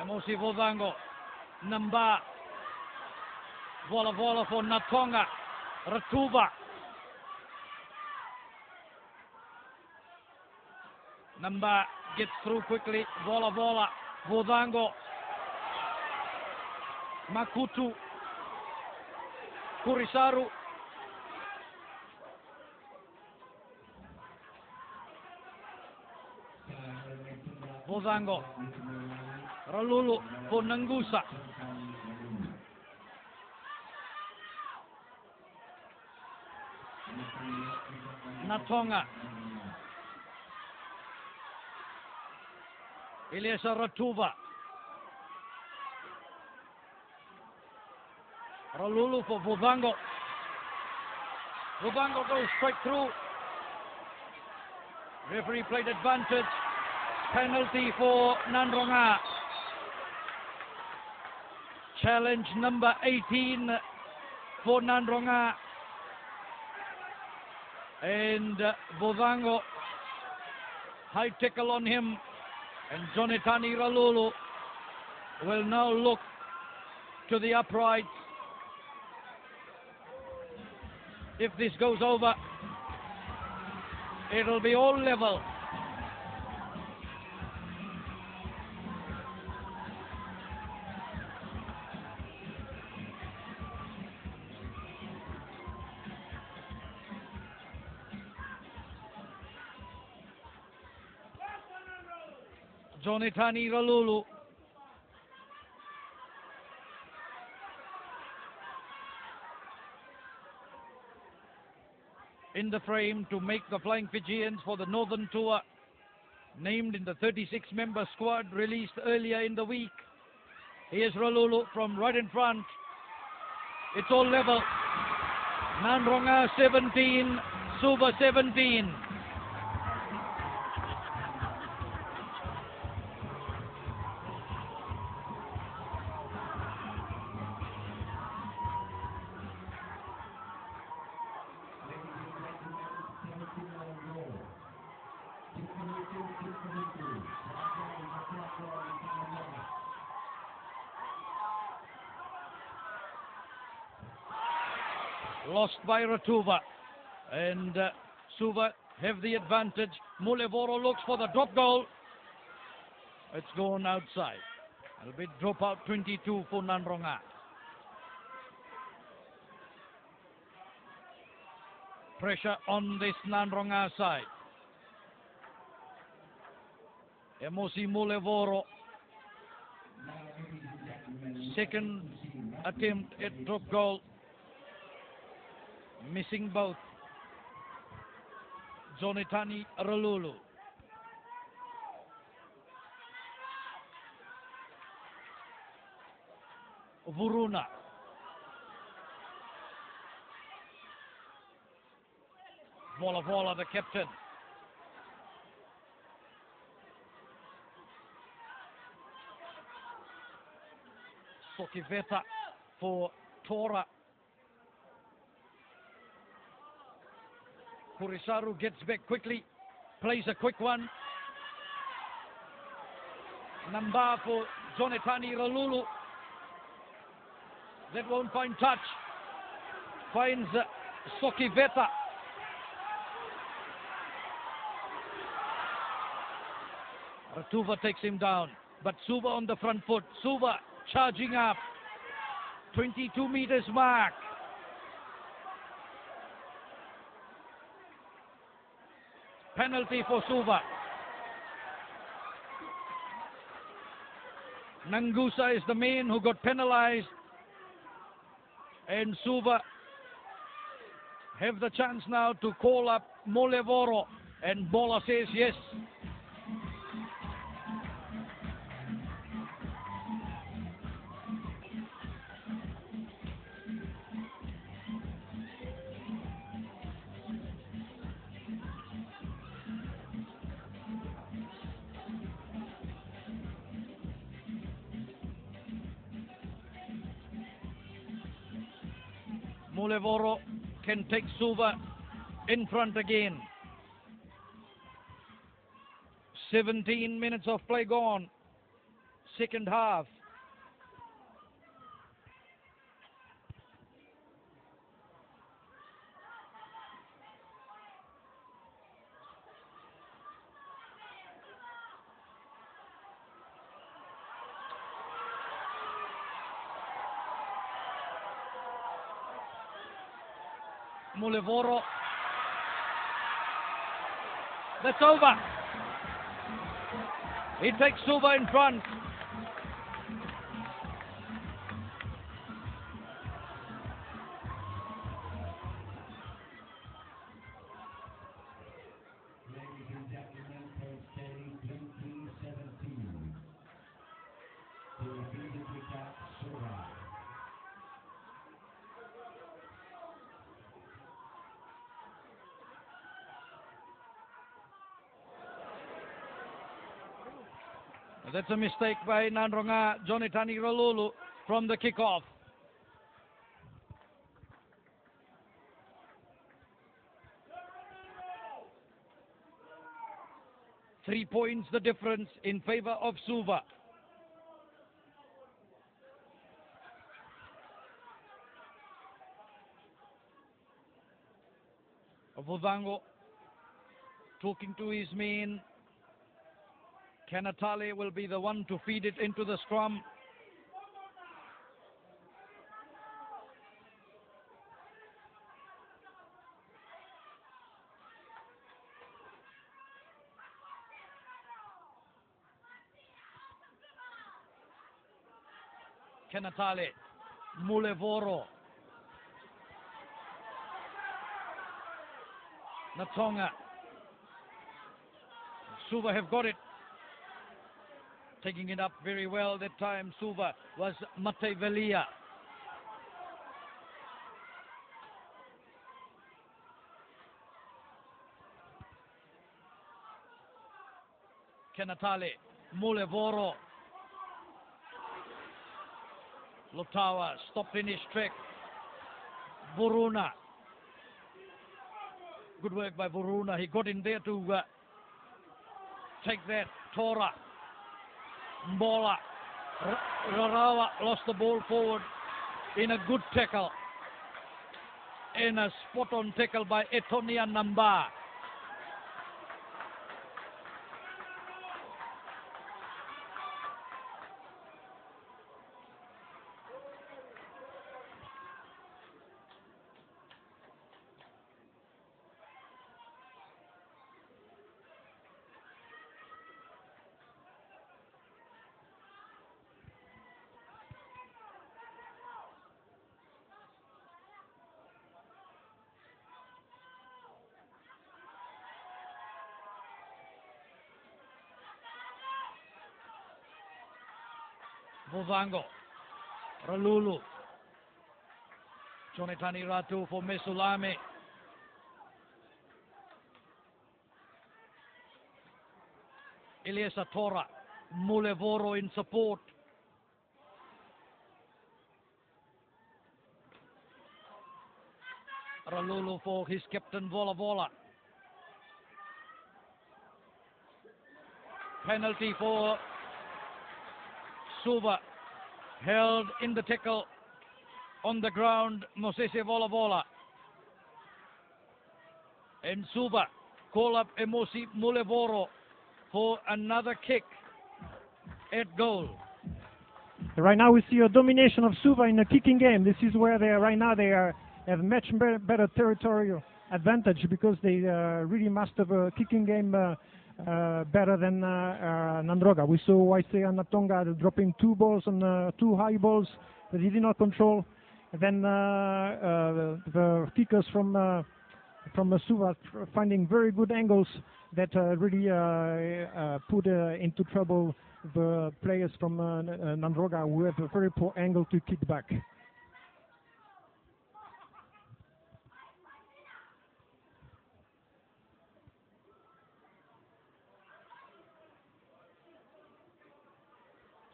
Emosi Vodango. Namba. Vola for Natonga. Ratuva. Namba gets through quickly. Vola. Vodango. Makutu. Kurisaru. Vodango. Ralulu for Nangusa. Natonga. Eliasa Ratuva. Ralulu for Vodango. Vodango goes straight through. Referee played advantage. Penalty for Nandronga. Challenge number 18 for Nandronga. And Vodango, high tackle on him. And Jonatani Ralulu will now look to the uprights. If this goes over, it'll be all level. Jonatani Ralulu. In the frame to make the Flying Fijians for the Northern Tour, named in the 36-member squad released earlier in the week. Here's Ralulu from right in front. It's all level. Nandronga 17, Suva 17. Lost by Ratuva, and Suva have the advantage. Mulevoro looks for the drop goal. It's gone outside. It'll be drop out 22 for Nandronga. Pressure on this Nandronga side. Emosi Mulevoro. Second attempt at drop goal. Missing both. Jonatani Ralulu. Vuruna. Vola, the captain. Sokiveta for Tora. Kurisaru gets back quickly, plays a quick one. Namba for Jonatani Ralulu. That won't find touch. Finds Sokiveta. Ratuva takes him down, but Suva on the front foot. Suva charging up. 22 meters mark. Penalty for Suva. Nangusa is the man who got penalized. And Suva have the chance now to call up Molevoro. And Bola says yes. Molevoro can take Suva in front again. 17 minutes of play gone. Second half. Molevoro. That's over. He takes Suva in front. Ladies and gentlemen, postcode 2017. To repeat recap, Suva. That's a mistake by Nandronga Jonatani Ralulu from the kickoff. Three points the difference in favor of Suva. Vuvango talking to his men. Kanatale will be the one to feed it into the scrum. Kanatale, Molevoro, Natonga. Suva have got it. Taking it up very well that time, Suva, was Mate Velia. Kanatale, Molevoro. Lotawa stopped in his track. Voruna. Good work by Voruna. He got in there to take that. Tora. Mbola. Rarawa lost the ball forward in a good tackle. In a spot-on tackle by Etonia Namba. Vuvango, Ralulu, Jonatani Ratu for Mesulame. Eliasa Tora, Molevoro in support. Ralulu for his captain Vola Vola. Penalty for Suva, held in the tackle on the ground, Mosese Vola Vola. And Suva call up Emosi Molevoro for another kick at goal. Right now we see a domination of Suva in the kicking game. This is where they are right now. They have much better territorial advantage because they really master the kicking game better than Nandroga. We saw Waisea Natonga dropping two balls on two high balls that he did not control. Then the kickers from Suva finding very good angles that really put into trouble the players from Nandroga, who have a very poor angle to kick back.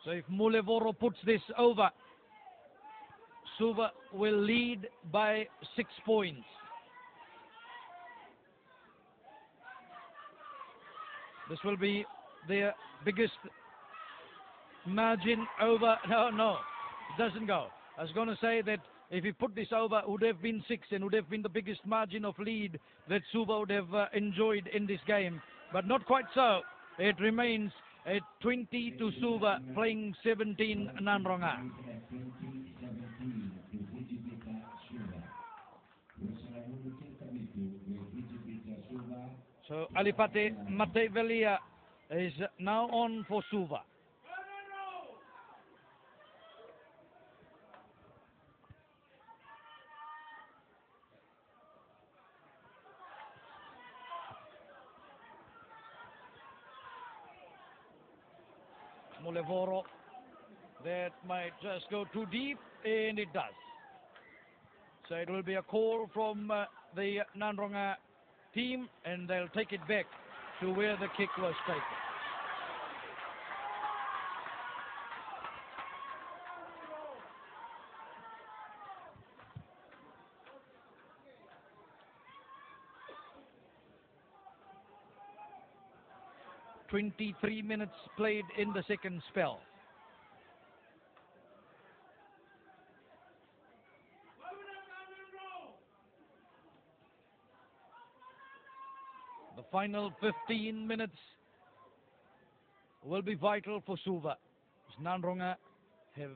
So if Mulevoro puts this over, Suva will lead by 6 points. This will be their biggest margin over. No, it doesn't go. I was going to say that if he put this over, it would have been 6 and would have been the biggest margin of lead that Suva would have enjoyed in this game. But not quite so. It remains at 20 to Suva, playing 17 Nanronga. So Alipate Matevelia is now on for Suva. Mulevoro, that might just go too deep, and it does. So it will be a call from the Nanronga team, and they'll take it back to where the kick was taken. "23 minutes played in the second spell. The final 15 minutes will be vital for Suva. Nanronga have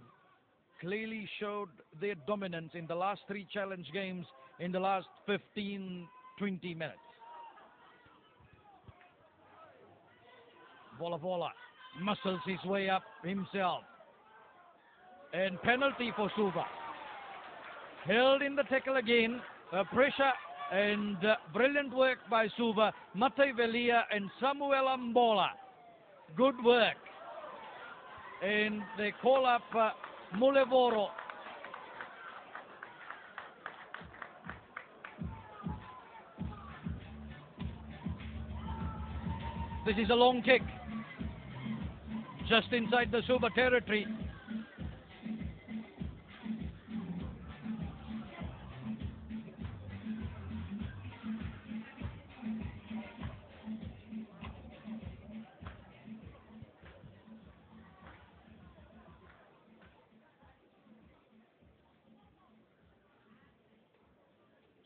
clearly showed their dominance in the last 3 challenge games in the last 15-20 minutes. Vola muscles his way up himself. And penalty for Suva. Held in the tackle again. Pressure and brilliant work by Suva, Mate Velia and Samuel Ambola. Good work. And they call up Mulevoro. This is a long kick. Just inside the Suva territory.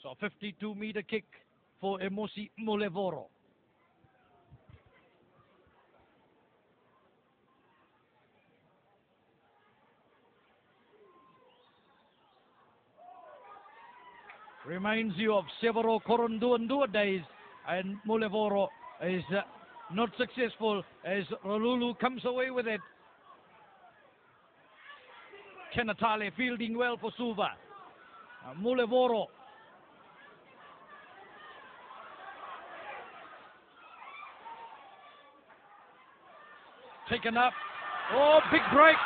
So a 52-meter kick for Emosi Mulevoro. Reminds you of several Korondua days, and Mulevoro is not successful as Rolulu comes away with it. Kenatale fielding well for Suva. Mulevoro. Taken up. Oh, big break.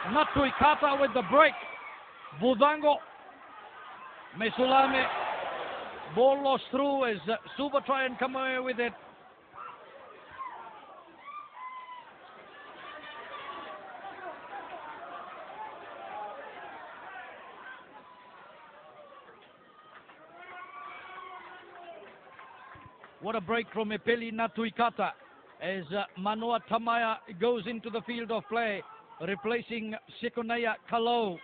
Natuikata with the break. Budango. Mesulame. Ball lost through as Suva try and come away with it. What a break from Epeli Natuikata as Manoa Tamaya goes into the field of play, replacing Sekonaya Kalau.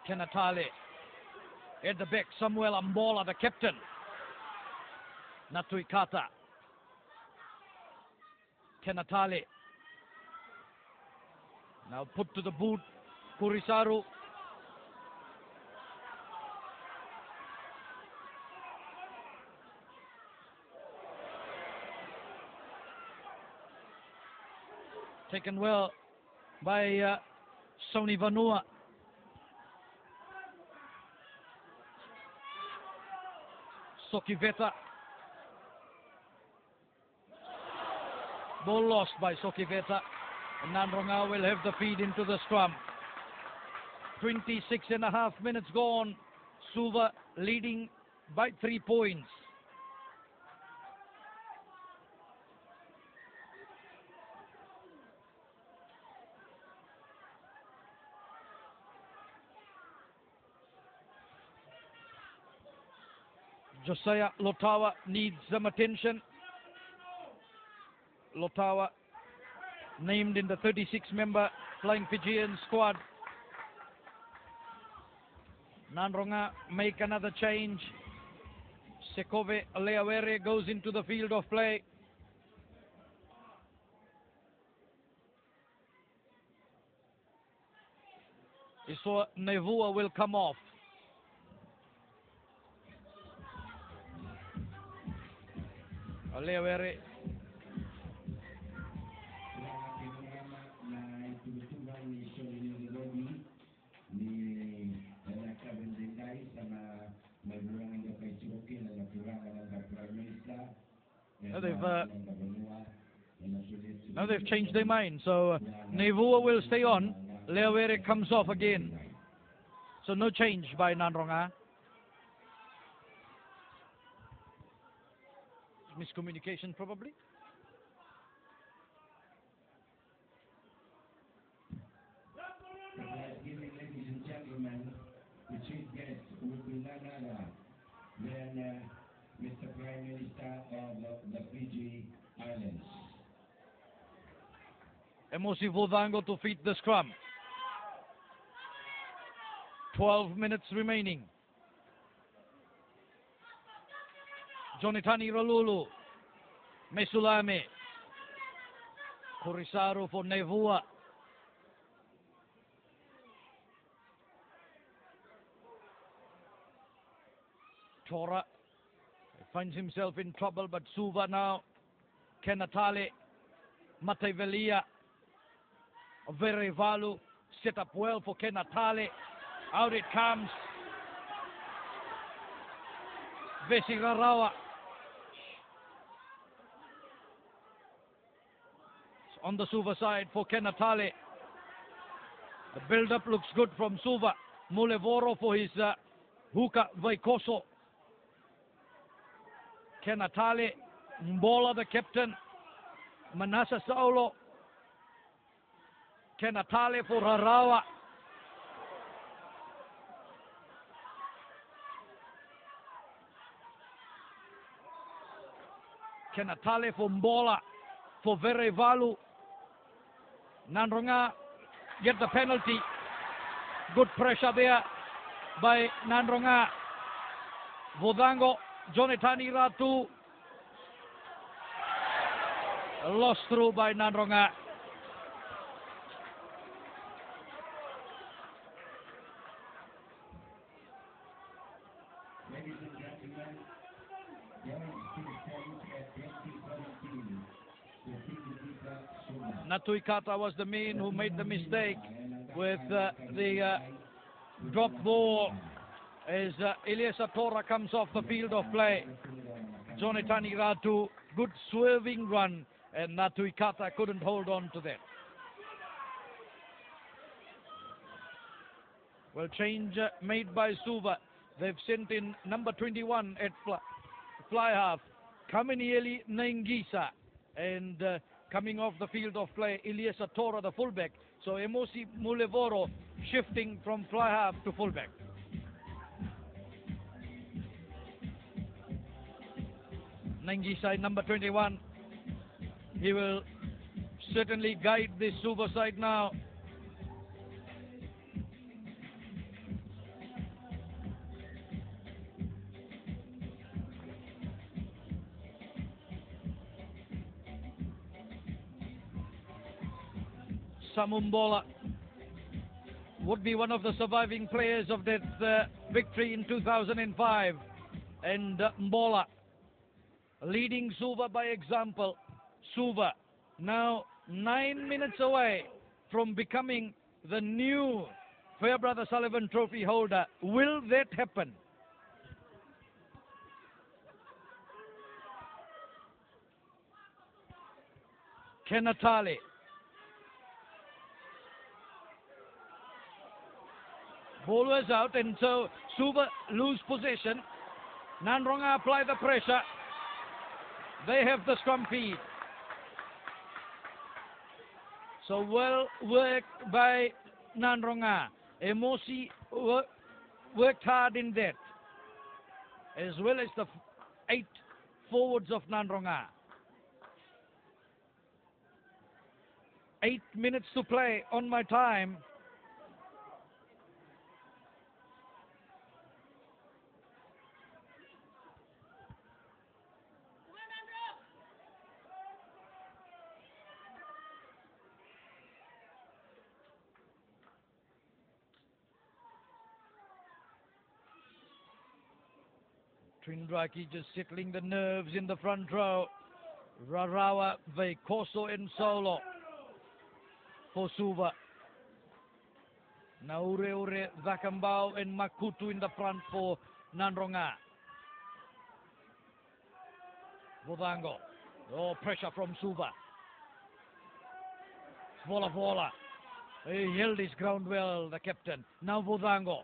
Kenatale. At the back, Samuel Ambola, the captain. Natuikata. Kenatale. Now put to the boot. Kurisaru. Taken well by Sony Vanua. Sokiveta. Ball lost by Sokiveta. And Nandronga will have the feed into the scrum. 26.5 minutes gone. Suva leading by 3 points. Josiah Lotawa needs some attention. Lotawa named in the 36-member Flying Fijian squad. Nandronga make another change. Sekove Leawere goes into the field of play. Iswa Nevua will come off. Leawere. Now they've changed their mind, so Nevua will stay on. Leawere comes off again. So no change by Nandronga. Miscommunication probably. Ladies and gentlemen, the chief guest will be none other than Mr. Prime Minister of the Fiji Islands. Emosi Vodango to feed the scrum. 12 minutes remaining. Jonatani Ralulu. Mesulame. Kurisaru for Nevua. Tora finds himself in trouble, but Suva now. Kenatale. Matevelia. Verevalu. Set up well for Kenatale. Out it comes. Vesirarawa. On the Suva side for Kenatale. The build-up looks good from Suva. Mulevoro for his Huka Vaikoso. Kenatale. Mbola the captain. Manasa Saulo. Kenatale for Harawa. Kenatale for Mbola. For Verevalu. Nandronga get the penalty. Good pressure there by Nandronga. Vodango, Jonatani Ratu. Lost through by Nandronga. Ladies and gentlemen, going to the stage at 2017, the Fiji Suva. Natuikata was the man who made the mistake with the drop ball as Eliasa Tora comes off the field of play. Jonatani Ratu, good swerving run, and Natuikata couldn't hold on to that. Well, change made by Suva. They've sent in number 21 at fly half, Kaminieli Nengisa, and coming off the field of play, Eliasa Tora, the fullback. So Emosi Mulevoro shifting from fly half to fullback. Nengisa, number 21. He will certainly guide this Suva side now. Samumbola would be one of the surviving players of that victory in 2005. And Mbola leading Suva by example. Suva now 9 minutes away from becoming the new Farebrother Sullivan Trophy holder. Will that happen? Kenatale. Ball was out, and so Suva lose possession. Nandronga apply the pressure. They have the scrum feed. So well worked by Nandronga. Emosi worked hard in that, as well as the 8 forwards of Nandronga. 8 minutes to play on my time. Trindraki just settling the nerves in the front row. Rarawa, Veikoso and Solo for Suva. Naure, Zakambao and Makutu in the front for Nandronga. Vodango. Oh, pressure from Suva. Vola. He held his ground well, the captain. Now Vodango.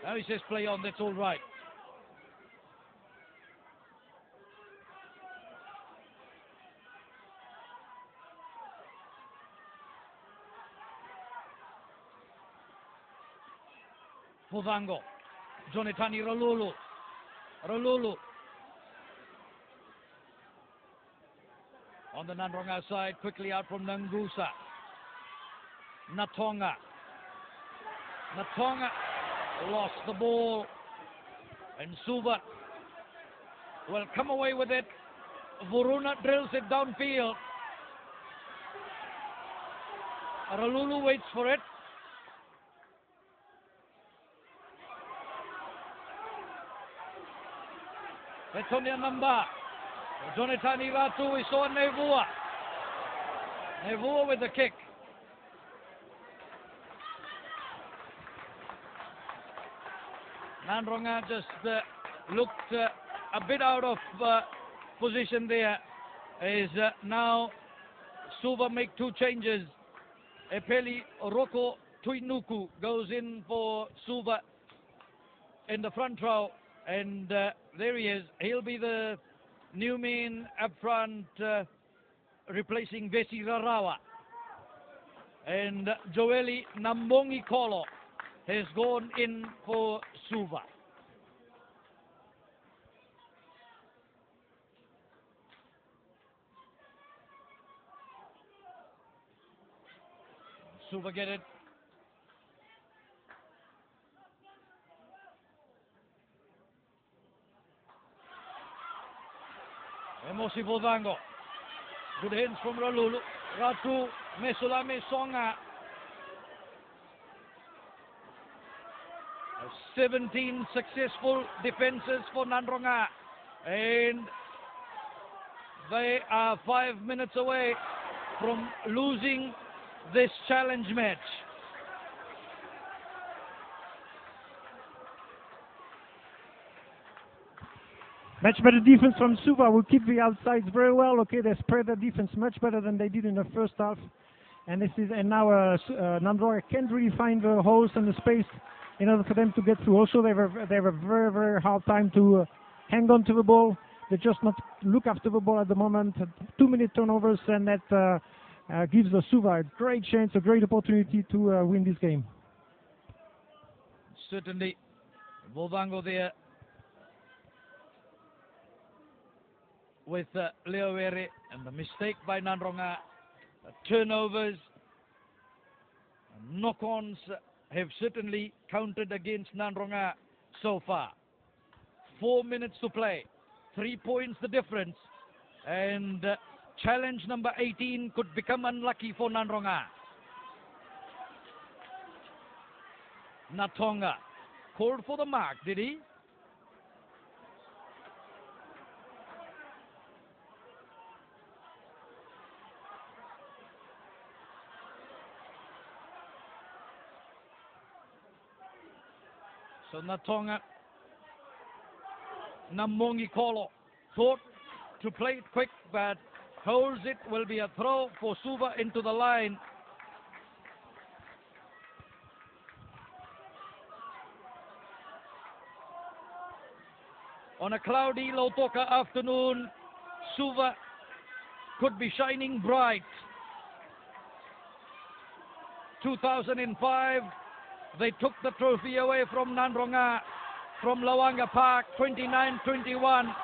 Now he says play on, that's all right. Vodango. Jonatani Rolulu. On the Nandronga side, quickly out from Nangusa. Natonga lost the ball. And Suva will come away with it. Vuruna drills it downfield. Rolulu waits for it. Betonia Namba. Jonathan Ratu, we saw Nevua. Nevua with the kick. Nandronga just looked a bit out of position there. Is now Suva make 2 changes. Epeli Roko Tuinuku goes in for Suva in the front row. And there he is. He'll be the new man up front, replacing Vesi Rarawa. And Joeli Nambongi Kolo has gone in for Suva. Suva get it. Emosi Vodango. Good hands from Ralulu. Ratu Mesulame Songa. 17 successful defenses for Nandronga. And they are 5 minutes away from losing this challenge match. Much better defense from Suva. Will keep the outsides very well. Okay, they spread their defense much better than they did in the first half. And now Nandronga can't really find the holes and the space in order for them to get through. Also, they have a very, very hard time to hang on to the ball. They just not look after the ball at the moment. 2-minute turnovers, and that gives the Suva a great chance, a great opportunity to win this game. Certainly, Vodango there with Leo Were, and the mistake by Nandronga. Turnovers, knock-ons have certainly counted against Nandronga so far. 4 minutes to play, 3 points the difference, and challenge number 18 could become unlucky for Nanronga. Natonga called for the mark, did he? So Natonga, Namongi Kolo thought to play it quick, but holds it. Will be a throw for Suva into the line. On a cloudy Lautoka afternoon, Suva could be shining bright. 2005, they took the trophy away from Nanronga, from Lawanga Park, 29-21.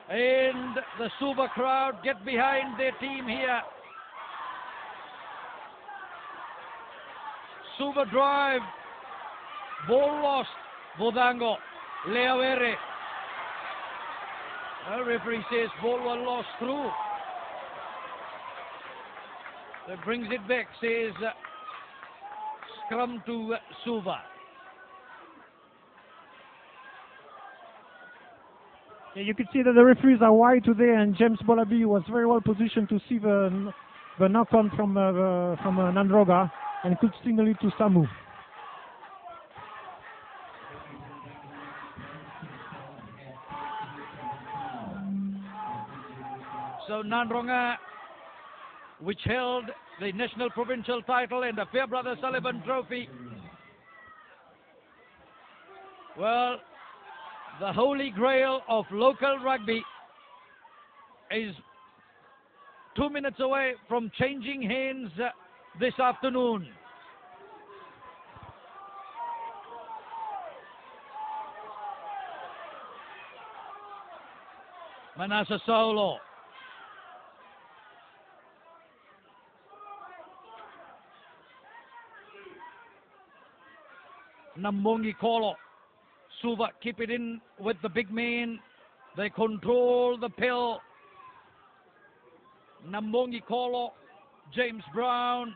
And the Suva crowd get behind their team here. Suva drive, ball lost, Bodango, Leawere. The referee says ball was lost through. That brings it back, says scrum to Suva. Yeah, you could see that the referees are wide today, and James Bolabi was very well positioned to see the knock-on from Nandroga and could signal it to Samu. So Nandronga, which held the national provincial title and the Farebrother Sullivan Trophy. Well, the holy grail of local rugby is 2 minutes away from changing hands this afternoon. Manasa Saulo. Nambongi Kolo. Suva keep it in with the big man. They control the pill. Nambongi Kolo. James Brown.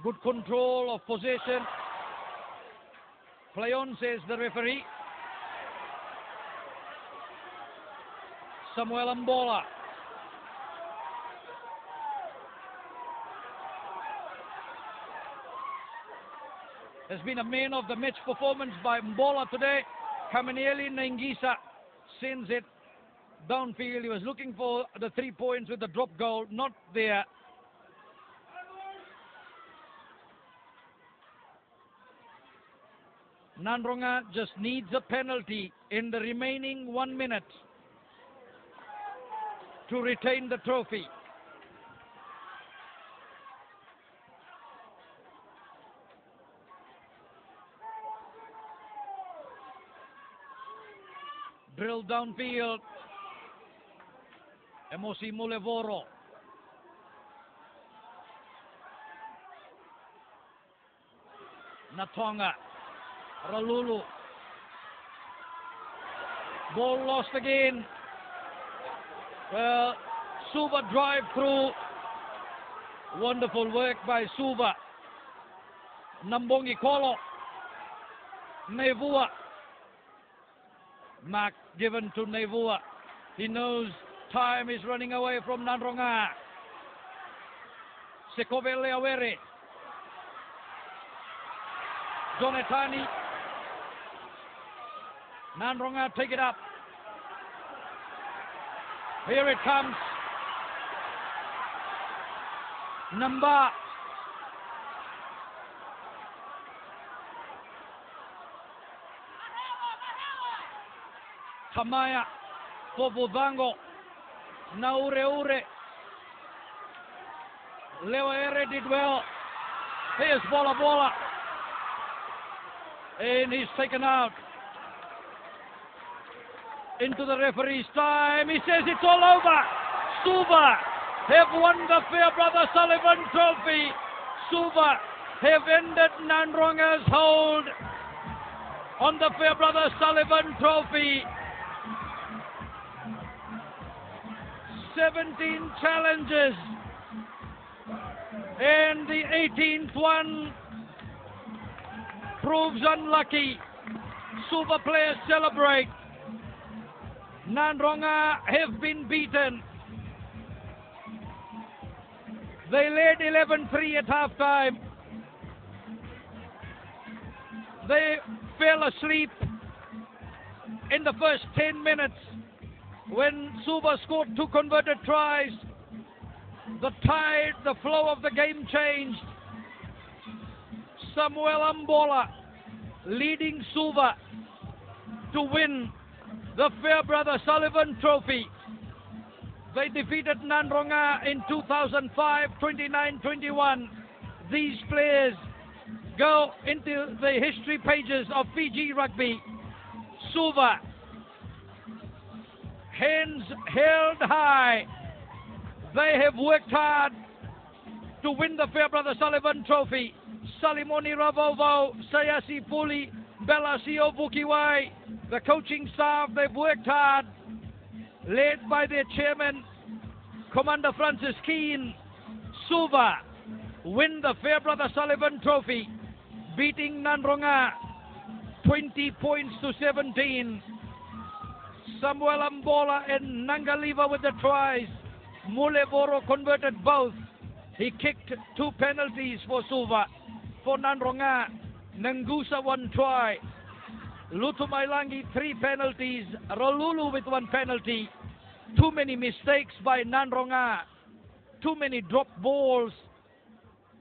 Good control of possession. Play on, says the referee. Samuel Mbola. Has been a man of the match performance by Mbola today. Kamanieli Nengisa sends it downfield. He was looking for the 3 points with the drop goal. Not there. Nandronga just needs a penalty in the remaining 1 minute to retain the trophy. Drill downfield. Emosi Mulevoro. Natonga. Ralulu. Ball lost again. Well, Suva drive through. Wonderful work by Suva. Nambongi Kolo. Nevua. Mark given to Nevua. He knows time is running away from Nandronga. Sekovele Awere. Jonatani. Nandronga take it up. Here it comes. Namba. Tamaya for Budango. Naure. Lewaere did well. Here's Bola. And he's taken out. Into the referee's time. He says it's all over. Suva have won the Farebrother Sullivan Trophy. Suva have ended Nandronga's hold on the Farebrother Sullivan Trophy. 17 challenges, and the 18th one proves unlucky. Suva players celebrate. Nandronga have been beaten. They led 11-3 at halftime. They fell asleep in the first 10 minutes when Suva scored 2 converted tries. The tide, the flow of the game changed. Samuel Ambola leading Suva to win the Farebrother Sullivan Trophy. They defeated Nandronga in 2005, 29-21. These players go into the history pages of Fiji rugby. Suva, hands held high. They have worked hard to win the Farebrother Sullivan Trophy. Salimoni Ravovo, Sayasi Puli, Belasio Vukiwai, the coaching staff, they've worked hard, led by their chairman, Commander Francis Keane. Suva win the Farebrother Sullivan Trophy, beating Nandronga 20 points to 17. Samuel Ambola and Nangaliva with the tries. Mulevoro converted both. He kicked 2 penalties for Suva. For Nandronga, Nangusa 1 try. Lutumailangi 3 penalties. Rolulu with 1 penalty. Too many mistakes by Nandronga. Too many dropped balls.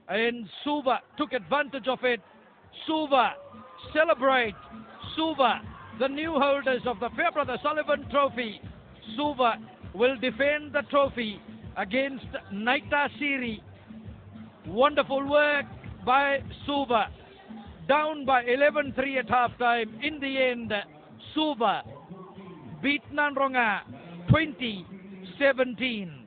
And Suva took advantage of it. Suva celebrate. Suva, the new holders of the Farebrother Sullivan Trophy. Suva will defend the trophy against Naita Siri. Wonderful work by Suva. Down by 11-3 at halftime. In the end, Suva beat Nandronga 20-17.